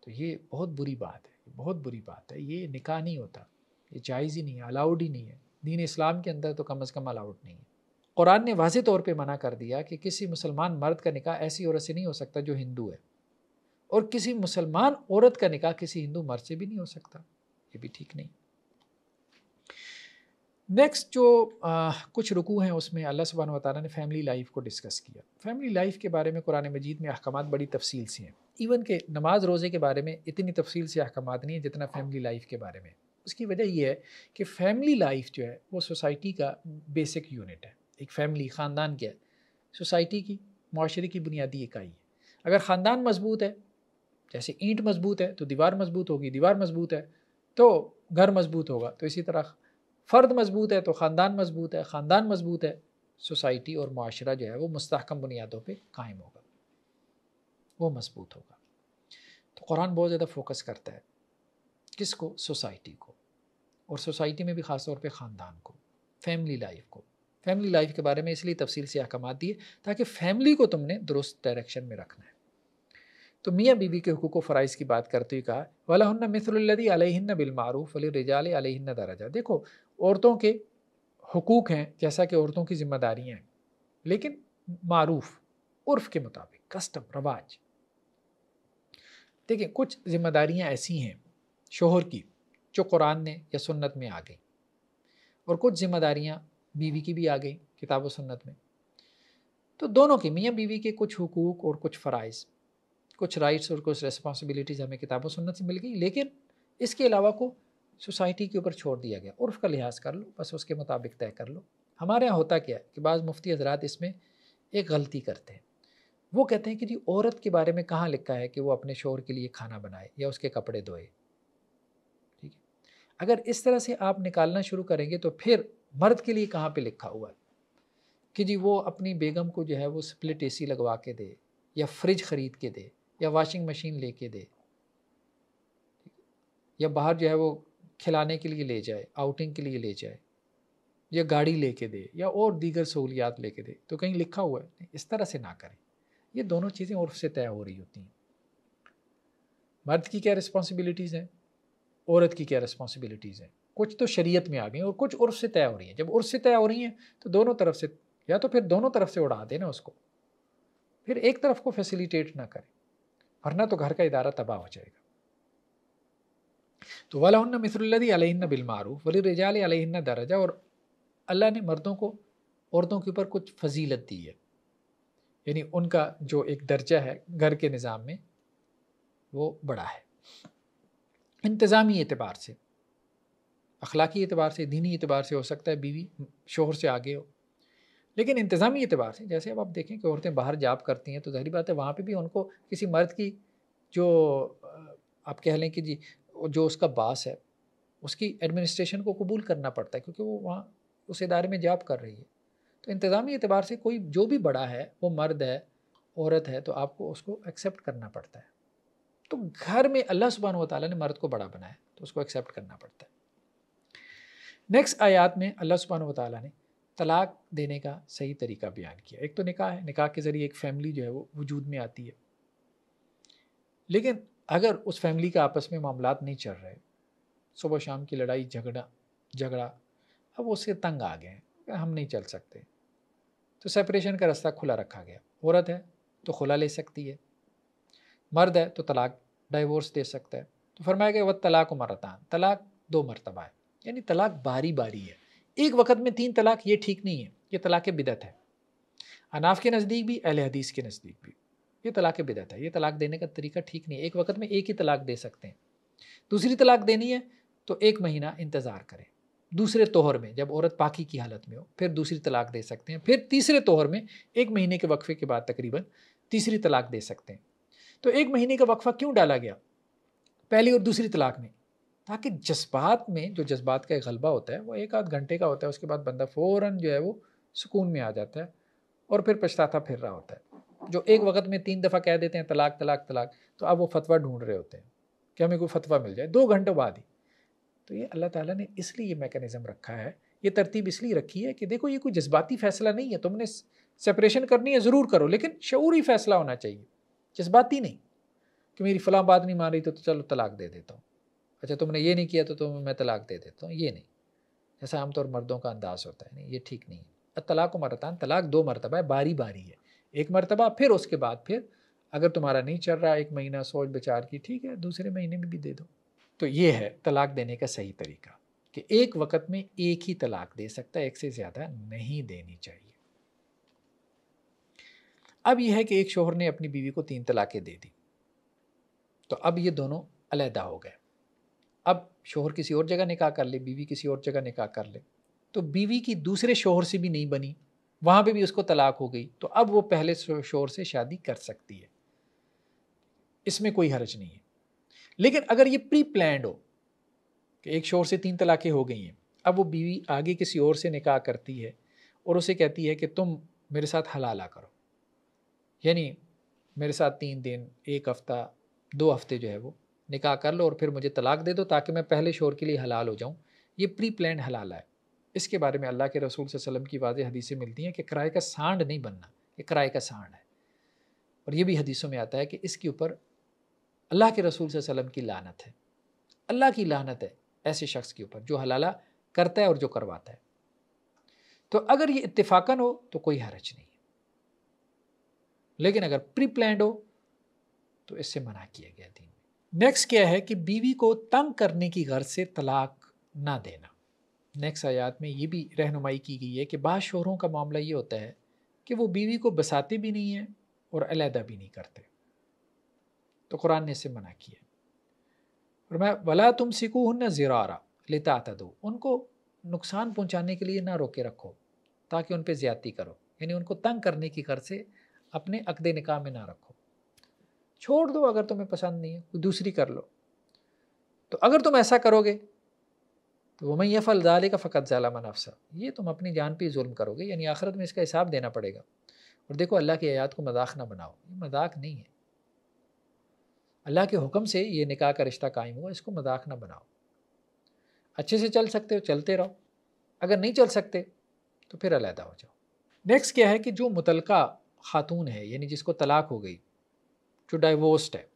A: تو یہ بہت بری بات ہے، بہت بری بات ہے، یہ نکاح نہیں ہوتا، یہ جائز ہی نہیں ہے، الاؤڈ ہی نہیں ہے، دین اسلام کے اندر تو کم از کم الاؤڈ نہیں ہے۔ قرآن نے واضح طور پہ منع کر دیا کہ کسی مسلمان مرد کا نکاح ایسی عورت سے نہیں ہو سکتا جو ہندو ہے، اور کسی مسلمان عورت کا نکاح کسی ہندو مرد سے بھی نہیں ہو سکتا، یہ بھی ٹھیک نہیں۔ نیکسٹ جو کچھ رکوع ہیں اس میں اللہ سبحانہ و تعالیٰ نے فیملی لائف کو ڈسکس کیا۔ فیملی لائف کے بارے میں قرآن مجید میں احکامات بڑی تفصیل سے ہیں، ایون کہ نماز روزے کے بارے میں اتنی تفصیل سے احکامات نہیں ہیں جتنا فیملی لائف کے بارے میں۔ اس کی وجہ یہ ہے کہ فیملی لائف جو ہے وہ سوسائٹی کا بیسک یونٹ ہے۔ ایک فیملی، خاندان کیا ہے؟ سوسائٹی کی، معاشرے کی بنیادی اکائی ہے۔ اگر خاندان مضبوط ہے، جیسے اینٹ مضبوط ہے تو دیوار مضبوط ہوگی، دیوار مضبوط ہے تو گھر مضبوط ہوگا، تو اسی طرح فرد مضبوط ہے تو خاندان مضبوط ہے، خاندان مضبوط ہے، سوسائٹی اور معاشرہ جو ہے وہ مستحکم بنیادوں پہ قائم ہوگا، وہ مضبوط ہوگا۔ تو قرآن بہت زیادہ فوکس کرتا ہے کس کو؟ سوسائٹی کو، اور سوسائٹی میں بھی خاص طور پہ خاندان کو، فیملی لائف کو۔ فیملی لائف کے بارے میں اس لیے تفصیل سے احکامات دیے تاکہ فیملی کو تم نے درست ڈائریکشن میں رکھنا ہے۔ تو میاں بیوی کے حقوق و فرائض کی بات کرتے ہوئے کہا وَلَهُنَّ مِثْلُ الَّذِي عَلَيْهِنَّ بِالْمَعْرُوفِ وَلِلرِّجَالِ عَلَيْهِنَّ دَرَجَةٌ۔ دیکھو عورتوں کے حقوق ہیں جیسا کہ عورتوں کی ذمہ داریاں ہیں، لیکن معروف، عرف کے مطابق، کسٹم، رواج۔ دیکھیں کچھ ذمہ داریاں ایسی ہیں شوہر کی جو قرآن نے یا سنت میں آ گئیں، اور کچھ ذمہ داریاں بیوی کی بھی آ گئیں کتاب و سنت میں۔ تو دونوں کے، میاں بیوی کے کچھ حقوق اور کچھ فرائض، کچھ رائٹس اور کچھ ریسپانسبلٹیز ہمیں کتاب و سنت سے مل گئی، لیکن اس کے علاوہ کو سوسائٹی کے اوپر چھوڑ دیا گیا۔ عرف کا لحاظ کر لو، بس اس کے مطابق طے کر لو۔ ہمارے یہاں ہوتا کیا ہے کہ بعض مفتی حضرات اس میں ایک غلطی کرتے ہیں، وہ کہتے ہیں کہ جی عورت کے بارے میں کہاں لکھا ہے کہ وہ اپنے شوہر کے لیے کھانا بنائے یا اس کے کپڑے دھوئے، ٹھیک ہے؟ اگر اس طرح سے آپ نکالنا شروع کریں گے تو پھر مرد کے لیے کہاں پہ لکھا ہوا ہے کہ جی وہ اپنی بیگم کو جو ہے وہ سپلٹ اے سی لگوا کے دے، یا فریج خرید کے دے، یا واشنگ مشین لے کے دے، یا باہر جو ہے وہ کھلانے کے لیے لے جائے، آؤٹنگ کے لیے لے جائے، یا گاڑی لے کے دے، یا اور دیگر سہولیات لے کے دے، تو کہیں لکھا ہوا ہے؟ اس طرح سے نہ کریں۔ یہ دونوں چیزیں عرف سے طے ہو رہی ہوتی ہیں۔ مرد کی کیا رسپانسبلٹیز ہیں، عورت کی کیا رسپانسبلٹیز ہیں، کچھ تو شریعت میں آ گئی اور کچھ عرف سے طے ہو رہی ہیں۔ جب عرف سے طے ہو رہی ہیں تو دونوں طرف سے، یا تو پھر دونوں طرف سے اڑا دینا اس کو، پھر ایک طرف کو فیسیلیٹیٹ نہ کریں، ورنہ تو گھر کا ادارہ تباہ ہو جائے گا۔ تو وَلَهُنَّ مِثْلُ الَّذِي عَلَيْهِنَّ بِالْمَعْرُوفِ وَلِلرِّجَالِ عَلَيْهِنَّ دَرَجَةٌ، اور اللہ نے مردوں کو عورتوں کے اوپر کچھ فضیلت دی ہے، یعنی ان کا جو ایک درجہ ہے گھر کے نظام میں وہ بڑا ہے۔ انتظامی اعتبار سے، اخلاقی اعتبار سے، دینی اعتبار سے ہو سکتا ہے بیوی شوہر سے آگے ہو، لیکن انتظامی اعتبار سے جیسے اب آپ دیکھیں کہ عورتیں باہر جاب کرتی ہیں تو ظاہری بات ہے وہاں پہ بھی ان کو کسی مرد کی جو آپ کہہ لیں کہ جی جو اس کا باس ہے اس کی ایڈمنسٹریشن کو قبول کرنا پڑتا ہے، کیونکہ وہ وہاں اس ادارے میں جاب کر رہی ہے۔ تو انتظامی اعتبار سے کوئی جو بھی بڑا ہے وہ مرد ہے عورت ہے تو آپ کو اس کو ایکسیپٹ کرنا پڑتا ہے۔ تو گھر میں اللہ سبحانہ و تعالیٰ نے مرد کو بڑا بنایا تو اس کو ایکسیپٹ کرنا پڑتا ہے۔ نیکسٹ آیات میں اللہ سبحانہ و تعالیٰ نے طلاق دینے کا صحیح طریقہ بیان کیا۔ ایک تو نکاح ہے، نکاح کے ذریعے ایک فیملی جو ہے وہ وجود میں آتی ہے، لیکن اگر اس فیملی کا آپس میں معاملات نہیں چل رہے، صبح شام کی لڑائی جھگڑا اب وہ اس سے تنگ آ گئے ہیں، ہم نہیں چل سکتے، تو سیپریشن کا راستہ کھلا رکھا گیا۔ عورت ہے تو خلا لے سکتی ہے، مرد ہے تو طلاق ڈائیورس دے سکتا ہے۔ تو فرمایا کہ والطلاق مرتان، طلاق 2 مرتبہ ہے، یعنی طلاق باری باری ہے، ایک وقت میں 3 طلاق یہ ٹھیک نہیں ہے، یہ طلاق بدعت ہے۔ حناف کے نزدیک بھی، اہل حدیث کے نزدیک بھی یہ طلاق بدعت ہے، یہ طلاق دینے کا طریقہ ٹھیک نہیں ہے۔ ایک وقت میں ایک ہی طلاق دے سکتے ہیں، دوسری طلاق دینی ہے تو 1 مہینہ انتظار کریں، دوسرے طہر میں جب عورت پاکی کی حالت میں ہو پھر دوسری طلاق دے سکتے ہیں، پھر تیسرے طہر میں 1 مہینے کے وقفے کے بعد تقریباً تیسری طلاق دے سکتے ہیں۔ تو 1 مہینے کا وقفہ کیوں ڈالا گیا پہلی اور دوسری طلاق میں؟ تاکہ جذبات میں جو جذبات کا غلبہ ہوتا ہے وہ 1 آدھ گھنٹے کا ہوتا ہے، اس کے بعد بندہ فوراً جو ہے وہ سکون میں آ جاتا ہے اور پھر پچھتاتا پھر رہا ہوتا ہے۔ جو ایک وقت میں 3 دفعہ کہہ دیتے ہیں طلاق طلاق طلاق، تو اب وہ فتویٰ ڈھونڈ رہے ہوتے ہیں کہ ہمیں کوئی فتویٰ مل جائے 2 گھنٹوں بعد ہی۔ تو یہ اللہ تعالیٰ نے اس لیے یہ میکانزم رکھا ہے، یہ ترتیب اس لیے رکھی ہے کہ دیکھو یہ کوئی جذباتی فیصلہ نہیں ہے، تم نے سپریشن کرنی ہے ضرور کرو، لیکن شعوری فیصلہ ہونا چاہیے، جذباتی نہیں کہ میری فلاں بات نہیں مان رہی تو چلو طلاق دے دیتا ہوں، اچھا تم نے یہ نہیں کیا تو میں طلاق دے دیتا ہوں، یہ نہیں، جیسا عام طور مردوں کا انداز ہوتا ہے، نہیں یہ ٹھیک نہیں ہے۔ طلاق و مرتان، طلاق 2 مرتبہ ہے، باری باری ہے، 1 مرتبہ پھر اس کے بعد پھر اگر تمہارا نہیں چل رہا 1 مہینہ سوچ بچار کی، ٹھیک ہے دوسرے مہینے میں بھی دے دو۔ تو یہ ہے طلاق دینے کا صحیح طریقہ کہ ایک وقت میں ایک ہی طلاق دے سکتا ہے، ایک سے زیادہ نہیں دینی چاہیے۔ اب یہ ہے کہ ایک شوہر نے اپنی بیوی کو 3 طلاقیں دے دی، تو اب یہ دونوں علیحدہ ہو گئے، اب شوہر کسی اور جگہ نکاح کر لے، بیوی کسی اور جگہ نکاح کر لے، تو بیوی کی دوسرے شوہر سے بھی نہیں بنی، وہاں پہ بھی اس کو طلاق ہو گئی، تو اب وہ پہلے شوہر سے شادی کر سکتی ہے، اس میں کوئی حرج نہیں ہے۔ لیکن اگر یہ پری پلانڈ ہو کہ ایک شوہر سے 3 طلاقیں ہو گئی ہیں، اب وہ بیوی آگے کسی اور سے نکاح کرتی ہے اور اسے کہتی ہے کہ تم میرے ساتھ حلالہ کرو، یعنی میرے ساتھ 3 دن 1 ہفتہ 2 ہفتے جو ہے وہ نکاح کر لو اور پھر مجھے طلاق دے دو تاکہ میں پہلے شوہر کے لیے حلال ہو جاؤں، یہ پری پلانڈ حلالہ ہے۔ اس کے بارے میں اللہ کے رسول صلی اللہ علیہ وسلم کی واضح حدیثیں ملتی ہیں کہ کرائے کا سانڈ نہیں بننا، یہ کرائے کا سانڈ ہے، اور یہ بھی حدیثوں میں آتا ہے کہ اس کے اوپر اللہ کے رسول صلی اللہ علیہ وسلم کی لعنت ہے، اللہ کی لعنت ہے ایسے شخص کے اوپر جو حلالہ کرتا ہے اور جو کرواتا ہے۔ تو اگر یہ اتفاقاً ہو تو کوئی حرج نہیں ہے، لیکن اگر پری پلانڈ ہو تو اس سے منع کیا گیا دین میں۔ نیکسٹ کیا ہے کہ بیوی کو تنگ کرنے کی غرض سے طلاق نہ دینا۔ نیکسٹ آیات میں یہ بھی رہنمائی کی گئی ہے کہ بعض شوہروں کا معاملہ یہ ہوتا ہے کہ وہ بیوی کو بساتے بھی نہیں ہیں اور علیحدہ بھی نہیں کرتے، تو قرآن نے اس سے منع کیا، فرمایا وَلَا تُمْسِكُوهُنَّ ضِرَارًا لِتَعْتَدُوا، ان کو نقصان پہنچانے کے لیے نہ روکے رکھو تاکہ ان پہ زیادتی کرو، یعنی ان کو تنگ کرنے کی غرض سے اپنے عقد نکاح میں نہ رکھو، چھوڑ دو اگر تمہیں پسند نہیں ہے کوئی دوسری کر لو۔ تو اگر تم ایسا کرو گے تو وَمَن يَفْعَلْ ذَلِكَ فَقَدْ ظَلَمَ نَفْسَهُ، یہ تم اپنی جان پہ ظلم کرو گے، یعنی آخرت میں اس کا حساب دینا پڑے گا۔ اور دیکھو اللہ کی آیات کو مذاق نہ بناؤ، یہ مذاق نہیں ہے، اللہ کے حکم سے یہ نکاح کا رشتہ قائم ہوا، اس کو مذاق نہ بناؤ۔ اچھے سے چل سکتے ہو چلتے رہو، اگر نہیں چل سکتے تو پھر علیحدہ ہو جاؤ۔ نیکسٹ کیا ہے کہ جو متعلقہ خاتون ہے، یعنی جس کو طلاق ہو گئی، جو ڈائیورسڈ ہے،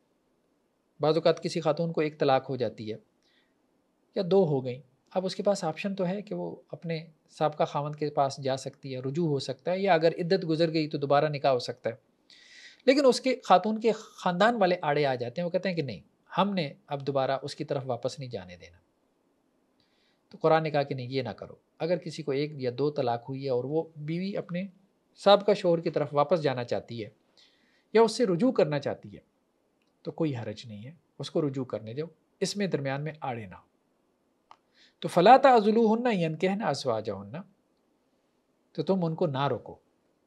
A: بعض اوقات کسی خاتون کو 1 طلاق ہو جاتی ہے یا 2 ہو گئیں، اب اس کے پاس آپشن تو ہے کہ وہ اپنے سابقہ خاوند کے پاس جا سکتی ہے، رجوع ہو سکتا ہے، یا اگر عدت گزر گئی تو دوبارہ نکاح ہو سکتا ہے، لیکن اس کے خاتون کے خاندان والے آڑے آ جاتے ہیں، وہ کہتے ہیں کہ نہیں ہم نے اب دوبارہ اس کی طرف واپس نہیں جانے دینا۔ تو قرآن نے کہا کہ نہیں یہ نہ کرو، اگر کسی کو 1 یا 2 طلاق ہوئی ہے اور وہ بیوی اپنے سابقہ شوہر کی طرف واپس جانا چاہتی ہے یا اس سے رجوع کرنا چاہتی ہے تو کوئی حرج نہیں ہے، اس کو رجوع کرنے دو، اس میں درمیان میں آڑے نہ ہو۔ تو فَلَا تَعْضُلُوهُنَّ يَنكِحْنَ أَزْوَاجَهُنَّ، تو تم ان کو نہ روکو،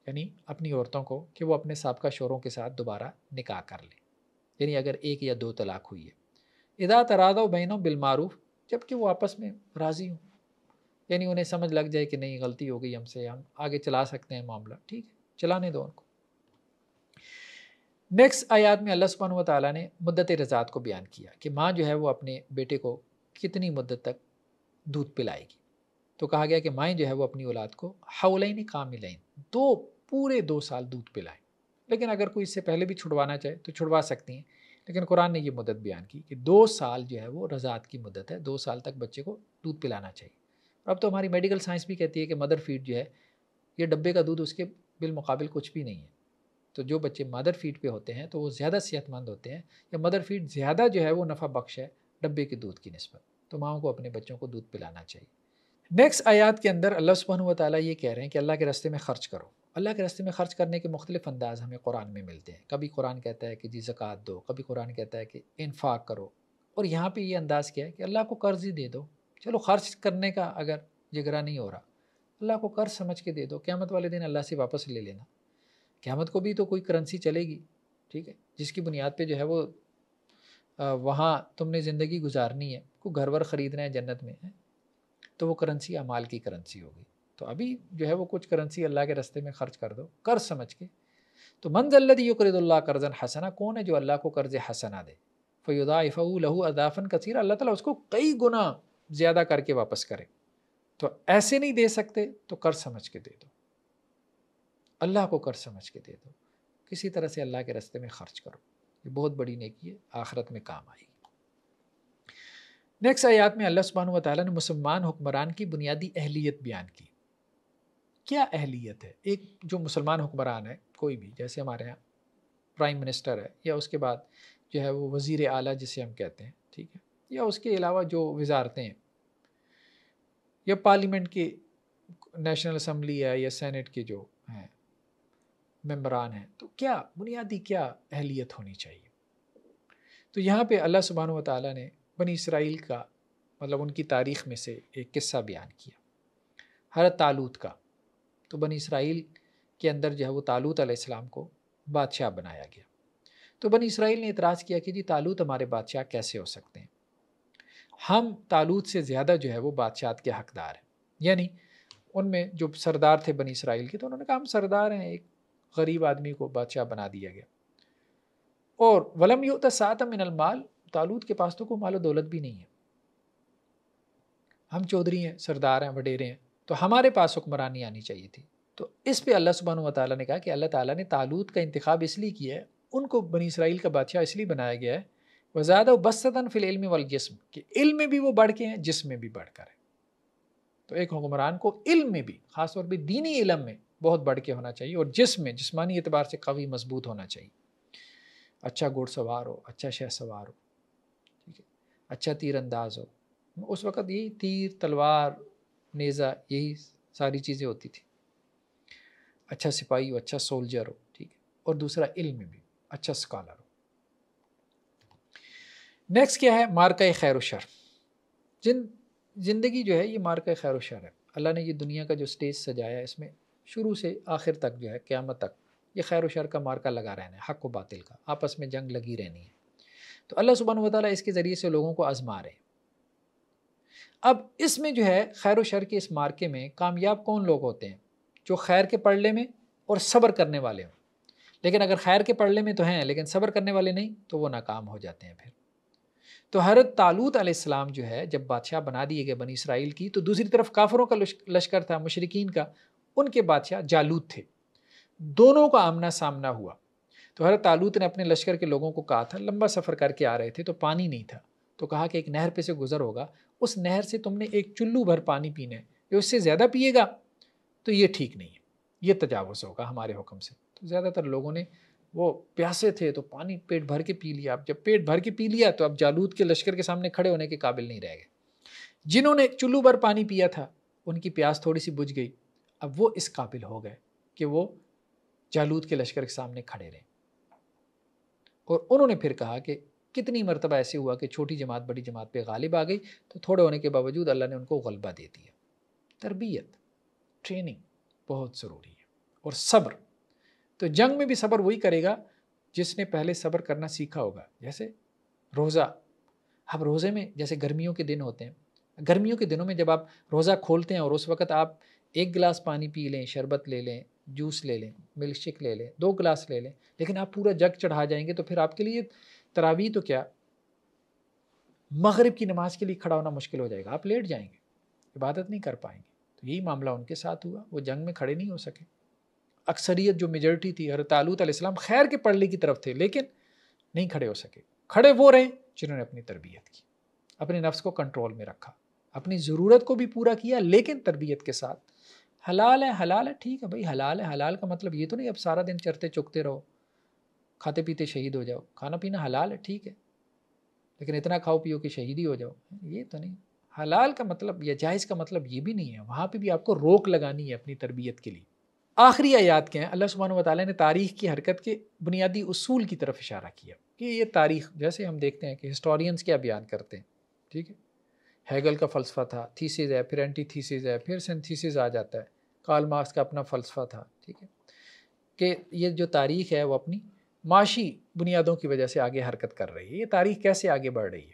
A: یعنی اپنی عورتوں کو کہ وہ اپنے سابقہ شوہروں کے ساتھ دوبارہ نکاح کر لیں، یعنی اگر ایک یا دو طلاق ہوئی ہے، اذا تراضوا بینہم بالمعروف، جب کہ وہ آپس میں راضی ہوں، یعنی انہیں سمجھ لگ جائے کہ نہیں غلطی ہو گئی ہم سے، ہم آگے چلا سکتے ہیں معاملہ، ٹھیک ہے چلانے دو ان کو۔ نیکسٹ آیات میں اللہ سبحانہ و تعالیٰ نے مدت رضاعت کو بیان کیا کہ ماں جو ہے وہ اپنے بیٹے کو کتنی مدت تک دودھ پلائے گی، تو کہا گیا کہ مائیں جو ہے وہ اپنی اولاد کو حولین کاملین، پورے 2 سال دودھ پلائیں، لیکن اگر کوئی اس سے پہلے بھی چھڑوانا چاہے تو چھڑوا سکتی ہیں، لیکن قرآن نے یہ مدت بیان کی کہ 2 سال جو ہے وہ رضاعت کی مدت ہے، 2 سال تک بچے کو دودھ پلانا چاہیے۔ اب تو ہماری میڈیکل سائنس بھی کہتی ہے کہ مدر فیڈ جو ہے یہ ڈبے کا دودھ اس کے بالمقابل کچھ بھی نہیں ہے، تو جو بچے مدر فیڈ پہ ہوتے ہیں تو وہ زیادہ صحت مند ہوتے ہیں، یا مدر فیڈ زیادہ جو ہے وہ نفع بخش ہے ڈبے کے دودھ کی نسبت، تو ماؤں کو اپنے بچوں کو دودھ پلانا چاہیے۔ نیکسٹ آیات کے اندر اللہ سبحانہ و تعالیٰ یہ کہہ رہے ہیں کہ اللہ کے راستے میں خرچ کرو۔ اللہ کے راستے میں خرچ کرنے کے مختلف انداز ہمیں قرآن میں ملتے ہیں، کبھی قرآن کہتا ہے کہ جی زکوٰۃ دو، کبھی قرآن کہتا ہے کہ انفاق کرو، اور یہاں پہ یہ انداز کیا ہے کہ اللہ کو قرض ہی دے دو، چلو خرچ کرنے کا اگر جگرا نہیں ہو رہا، اللہ کو قرض سمجھ کے دے دو، قیامت والے دن اللہ سے واپس لے لینا، قیامت کو بھی تو کوئی کرنسی چلے گی، ٹھیک ہے، جس کی بنیاد پہ جو ہے وہ وہاں تم نے زندگی گزارنی ہے، کوئی گھر ور خریدنا ہے جنت میں ہے، تو وہ کرنسی اعمال کی کرنسی ہوگی، تو ابھی جو ہے وہ کچھ کرنسی اللہ کے راستے میں خرچ کر دو قرض سمجھ کے۔ تو من ذا الذی یقرض اللہ قرضا حسنا، کون ہے جو اللہ کو قرض حسنا دے، فیضاعفہ لہ اضعافا کثیرا، اللہ تعالیٰ اس کو کئی گنا زیادہ کر کے واپس کرے، تو ایسے نہیں دے سکتے تو قرض سمجھ کے دے دو، اللہ کو قرض سمجھ کے دے دو، کسی طرح سے اللہ کے راستے میں خرچ کرو، یہ بہت بڑی نیکی ہے، آخرت میں کام آئے گی۔ نیکسٹ آیات میں اللہ سبحانہ و تعالیٰ نے مسلمان حکمران کی بنیادی اہلیت بیان کی۔ کیا اہلیت ہے؟ ایک جو مسلمان حکمران ہے کوئی بھی، جیسے ہمارے یہاں پرائم منسٹر ہے، یا اس کے بعد جو ہے وہ وزیر اعلیٰ جسے ہم کہتے ہیں، ٹھیک ہے، یا اس کے علاوہ جو وزارتیں ہیں، یا پارلیمنٹ کے نیشنل اسمبلی ہے یا سینٹ کے جو ہیں ممبران ہیں، تو کیا بنیادی کیا اہلیت ہونی چاہیے؟ تو یہاں پہ اللہ سبحانہ و تعالیٰ نے بنی اسرائیل کا مطلب ان کی تاریخ میں سے ایک قصہ بیان کیا، حضرت طالوت کا۔ تو بنی اسرائیل کے اندر جو ہے وہ طالوت علیہ السلام کو بادشاہ بنایا گیا، تو بنی اسرائیل نے اعتراض کیا کہ جی طالوت ہمارے بادشاہ کیسے ہو سکتے ہیں، ہم طالوت سے زیادہ جو ہے وہ بادشاہت کے حقدار ہیں، یعنی ان میں جو سردار تھے بنی اسرائیل کے، تو انہوں نے کہا ہم سردار ہیں، ایک غریب آدمی کو بادشاہ بنا دیا گیا، اور ولم یؤت سعۃ من المال، طالوت کے پاس تو کوئی مال و دولت بھی نہیں ہے، ہم چودھری ہیں، سردار ہیں، وڈیرے ہیں، تو ہمارے پاس حکمرانی آنی چاہیے تھی۔ تو اس پہ اللہ سبحانہ و تعالیٰ نے کہا کہ اللہ تعالیٰ نے طالوت کا انتخاب اس لیے کیا ہے، ان کو بنی اسرائیل کا بادشاہ اس لیے بنایا گیا ہے وزادہ بسطاً فی العلم والجسم، کہ علم میں بھی وہ بڑھ کے ہیں، جسم میں بھی بڑھ کر ہے۔ تو ایک حکمران کو علم میں بھی، خاص طور پہ دینی علم میں بہت بڑھ کے ہونا چاہیے، اور جسم میں جسمانی اعتبار سے قوی مضبوط ہونا چاہیے، اچھا گھوڑ سوار ہو، اچھا شہ سوار ہو، ٹھیک ہے، اچھا تیر انداز ہو۔ اس وقت یہی تیر، تلوار، نیزہ، یہی ساری چیزیں ہوتی تھی، اچھا سپاہی ہو، اچھا سولجر ہو، ٹھیک ہے، اور دوسرا علم میں بھی اچھا اسکالر ہو۔ نیکسٹ کیا ہے؟ مارکہ خیر و شر۔ زندگی جو ہے یہ مارکہ خیر و شر ہے، اللہ نے یہ دنیا کا جو سٹیج سجایا ہے، اس میں شروع سے آخر تک جو ہے قیامت تک یہ خیر و شر کا مارکہ لگا رہنا ہے، حق و باطل کا آپس میں جنگ لگی رہنی ہے۔ تو اللہ سبحانہ و تعالیٰ اس کے ذریعے سے لوگوں کو آزما رہے ہیں۔ اب اس میں جو ہے خیر و شر کے اس مارکے میں کامیاب کون لوگ ہوتے ہیں؟ جو خیر کے پڑھنے میں اور صبر کرنے والے ہوں، لیکن اگر خیر کے پڑھنے میں تو ہیں لیکن صبر کرنے والے نہیں تو وہ ناکام ہو جاتے ہیں پھر۔ تو حضرت طالوت علیہ السلام جو ہے جب بادشاہ بنا دیے گئے بنی اسرائیل کی، تو دوسری طرف کافروں کا لشکر تھا، مشرکین کا، ان کے بادشاہ جالوت تھے، دونوں کا آمنا سامنا ہوا۔ تو حضرت طالوت نے اپنے لشکر کے لوگوں کو کہا تھا، لمبا سفر کر کے آ رہے تھے تو پانی نہیں تھا، تو کہا کہ ایک نہر پہ سے گزر ہوگا، اس نہر سے تم نے ایک چلو بھر پانی پینا ہے، یہ اس سے زیادہ پیے گا تو یہ ٹھیک نہیں ہے، یہ تجاوز ہوگا ہمارے حکم سے۔ تو زیادہ تر لوگوں نے، وہ پیاسے تھے تو پانی پیٹ بھر کے پی لیا، اب جب پیٹ بھر کے پی لیا تو اب جالوت کے لشکر کے سامنے کھڑے ہونے کے قابل نہیں رہ گئے۔ جنہوں نے ایک چلو بھر پانی پیا تھا ان کی پیاس تھوڑی سی بجھ گئی، اب وہ اس قابل ہو گئے کہ وہ جالوت کے لشکر کے سامنے کھڑے رہیں، اور انہوں نے پھر کہا کہ کتنی مرتبہ ایسے ہوا کہ چھوٹی جماعت بڑی جماعت پہ غالب آ گئی، تو تھوڑے ہونے کے باوجود اللہ نے ان کو غلبہ دے دیا۔ تربیت، ٹریننگ بہت ضروری ہے، اور صبر۔ تو جنگ میں بھی صبر وہی کرے گا جس نے پہلے صبر کرنا سیکھا ہوگا۔ جیسے روزہ، اب روزے میں جیسے گرمیوں کے دن ہوتے ہیں، گرمیوں کے دنوں میں جب آپ روزہ کھولتے ہیں اور اس وقت آپ 1 گلاس پانی پی لیں، شربت لے لیں، جوس لے لیں، ملک شیک لے لیں، 2 گلاس لے لیں، لیکن آپ پورا جگ چڑھا جائیں گے تو پھر آپ کے لیے تراویح تو کیا، مغرب کی نماز کے لیے کھڑا ہونا مشکل ہو جائے گا، آپ لیٹ جائیں گے، عبادت نہیں کر پائیں گے۔ تو یہی معاملہ ان کے ساتھ ہوا، وہ جنگ میں کھڑے نہیں ہو سکے۔ اکثریت جو میجورٹی تھی، حضرت طالوت علیہ السلام خیر کے پڑھنے کی طرف تھے لیکن نہیں کھڑے ہو سکے۔ کھڑے وہ رہے جنہوں نے اپنی تربیت کی، اپنے نفس کو کنٹرول میں رکھا، اپنی ضرورت کو بھی پورا کیا لیکن تربیت کے ساتھ۔ حلال ہے ٹھیک ہے بھائی، حلال ہے، حلال کا مطلب یہ تو نہیں اب سارا دن چرتے چکتے رہو، کھاتے پیتے شہید ہو جاؤ۔ کھانا پینا حلال ہے ٹھیک ہے، لیکن اتنا کھاؤ پیو کہ شہید ہی ہو جاؤ، یہ تو نہیں۔ حلال کا مطلب یا جائز کا مطلب یہ بھی نہیں ہے، وہاں پہ بھی آپ کو روک لگانی ہے اپنی تربیت کے لیے۔ آخری آیات کے ہیں، اللہ سبحانہ وتعالیٰ نے تاریخ کی حرکت کے بنیادی اصول کی طرف اشارہ کیا کہ یہ تاریخ، جیسے ہم دیکھتے ہیں کہ ہسٹورینز کیا بیان کرتے ہیں، ٹھیک ہے، ہیگل کا فلسفہ تھا، تھیسز ہے، پھر اینٹی تھیسز ہے، پھر سنتھیسز آ جاتا ہے، کارل مارکس کا اپنا فلسفہ تھا، ٹھیک ہے، کہ یہ جو تاریخ ہے وہ اپنی معاشی بنیادوں کی وجہ سے آگے حرکت کر رہی ہے۔ یہ تاریخ کیسے آگے بڑھ رہی ہے،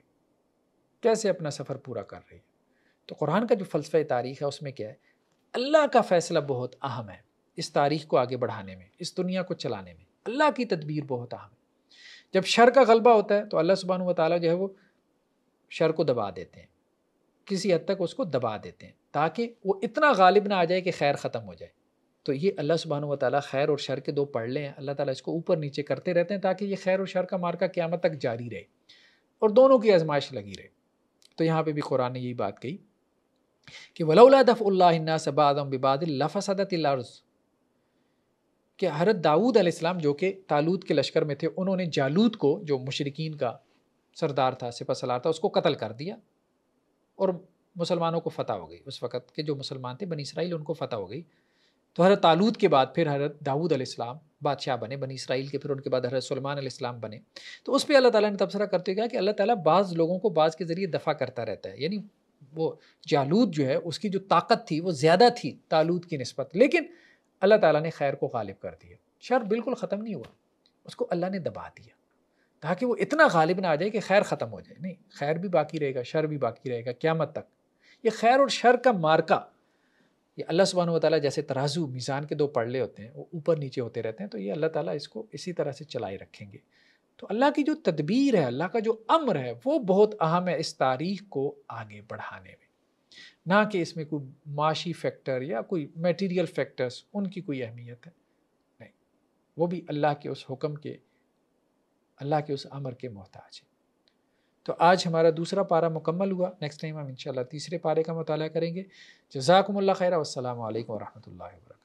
A: کیسے اپنا سفر پورا کر رہی ہے؟ تو قرآن کا جو فلسفہ تاریخ ہے اس میں کیا ہے، اللہ کا فیصلہ بہت اہم ہے اس تاریخ کو آگے بڑھانے میں، اس دنیا کو چلانے میں۔ اللہ کی تدبیر بہت اہم ہے۔ جب شر کا غلبہ ہوتا ہے تو اللہ سبحانہ و تعالیٰ جو ہے وہ شر کو دبا دیتے ہیں، کسی حد تک اس کو دبا دیتے ہیں تاکہ وہ اتنا غالب نہ آ جائے کہ خیر ختم ہو جائے۔ تو یہ اللہ سبحانہ و تعالیٰ خیر اور شر کے 2 پڑھلے ہیں، اللہ تعالیٰ اس کو اوپر نیچے کرتے رہتے ہیں تاکہ یہ خیر اور شر کا مارکا قیامت تک جاری رہے اور دونوں کی آزمائش لگی رہے۔ تو یہاں پہ بھی قرآن نے یہی بات کہی کہ وَلَوْلَا دَفْعُ اللَّهِ النَّاسَ بَعْضَهُم بِبَعْضٍ لَفَسَدَتِ الْأَرْضُ، کہ حضرت داؤد علیہ السلام جو کہ طالوت کے لشکر میں تھے، انہوں نے جالوت کو جو مشرکین کا سردار تھا، سپہ سالار تھا، اس کو قتل کر دیا اور مسلمانوں کو فتح ہو گئی۔ اس وقت کے جو مسلمان تھے بنی اسرائیل، ان کو فتح ہو گئی۔ تو حضرت طالوت کے بعد پھر حضرت داؤد علیہ السلام بادشاہ بنے بنی اسرائیل کے، پھر ان کے بعد حضرت سلیمان علیہ السلام بنے۔ تو اس پہ اللہ تعالیٰ نے تبصرہ کرتے گیا کہ اللہ تعالیٰ بعض لوگوں کو بعض کے ذریعے دفع کرتا رہتا ہے، یعنی وہ جالوت جو ہے اس کی جو طاقت تھی وہ زیادہ تھی طالوت کی نسبت، لیکن اللہ تعالیٰ نے خیر کو غالب کر دیا۔ شر بالکل ختم نہیں ہوا، اس کو اللہ نے دبا دیا تاکہ وہ اتنا غالب نہ آ جائے کہ خیر ختم ہو جائے۔ نہیں، خیر بھی باقی رہے گا، شر بھی باقی رہے گا قیامت تک۔ یہ خیر اور شر کا مارکا، یہ اللہ سبحانہ و تعالیٰ جیسے ترازو میزان کے 2 پڑلے ہوتے ہیں، وہ اوپر نیچے ہوتے رہتے ہیں، تو یہ اللہ تعالیٰ اس کو اسی طرح سے چلائے رکھیں گے۔ تو اللہ کی جو تدبیر ہے، اللہ کا جو امر ہے، وہ بہت اہم ہے اس تاریخ کو آگے بڑھانے میں، نہ کہ اس میں کوئی معاشی فیکٹر یا کوئی میٹیریل فیکٹرز، ان کی کوئی اہمیت ہے نہیں، وہ بھی اللہ کے اس حکم کے، اللہ کے اس امر کے محتاج ہے۔ تو آج ہمارا دوسرا پارہ مکمل ہوا، نیکسٹ ٹائم ہم انشاءاللہ تیسرے پارے کا مطالعہ کریں گے۔ جزاکم اللہ خیر، والسلام علیکم ورحمۃ اللہ وبرکاتہ۔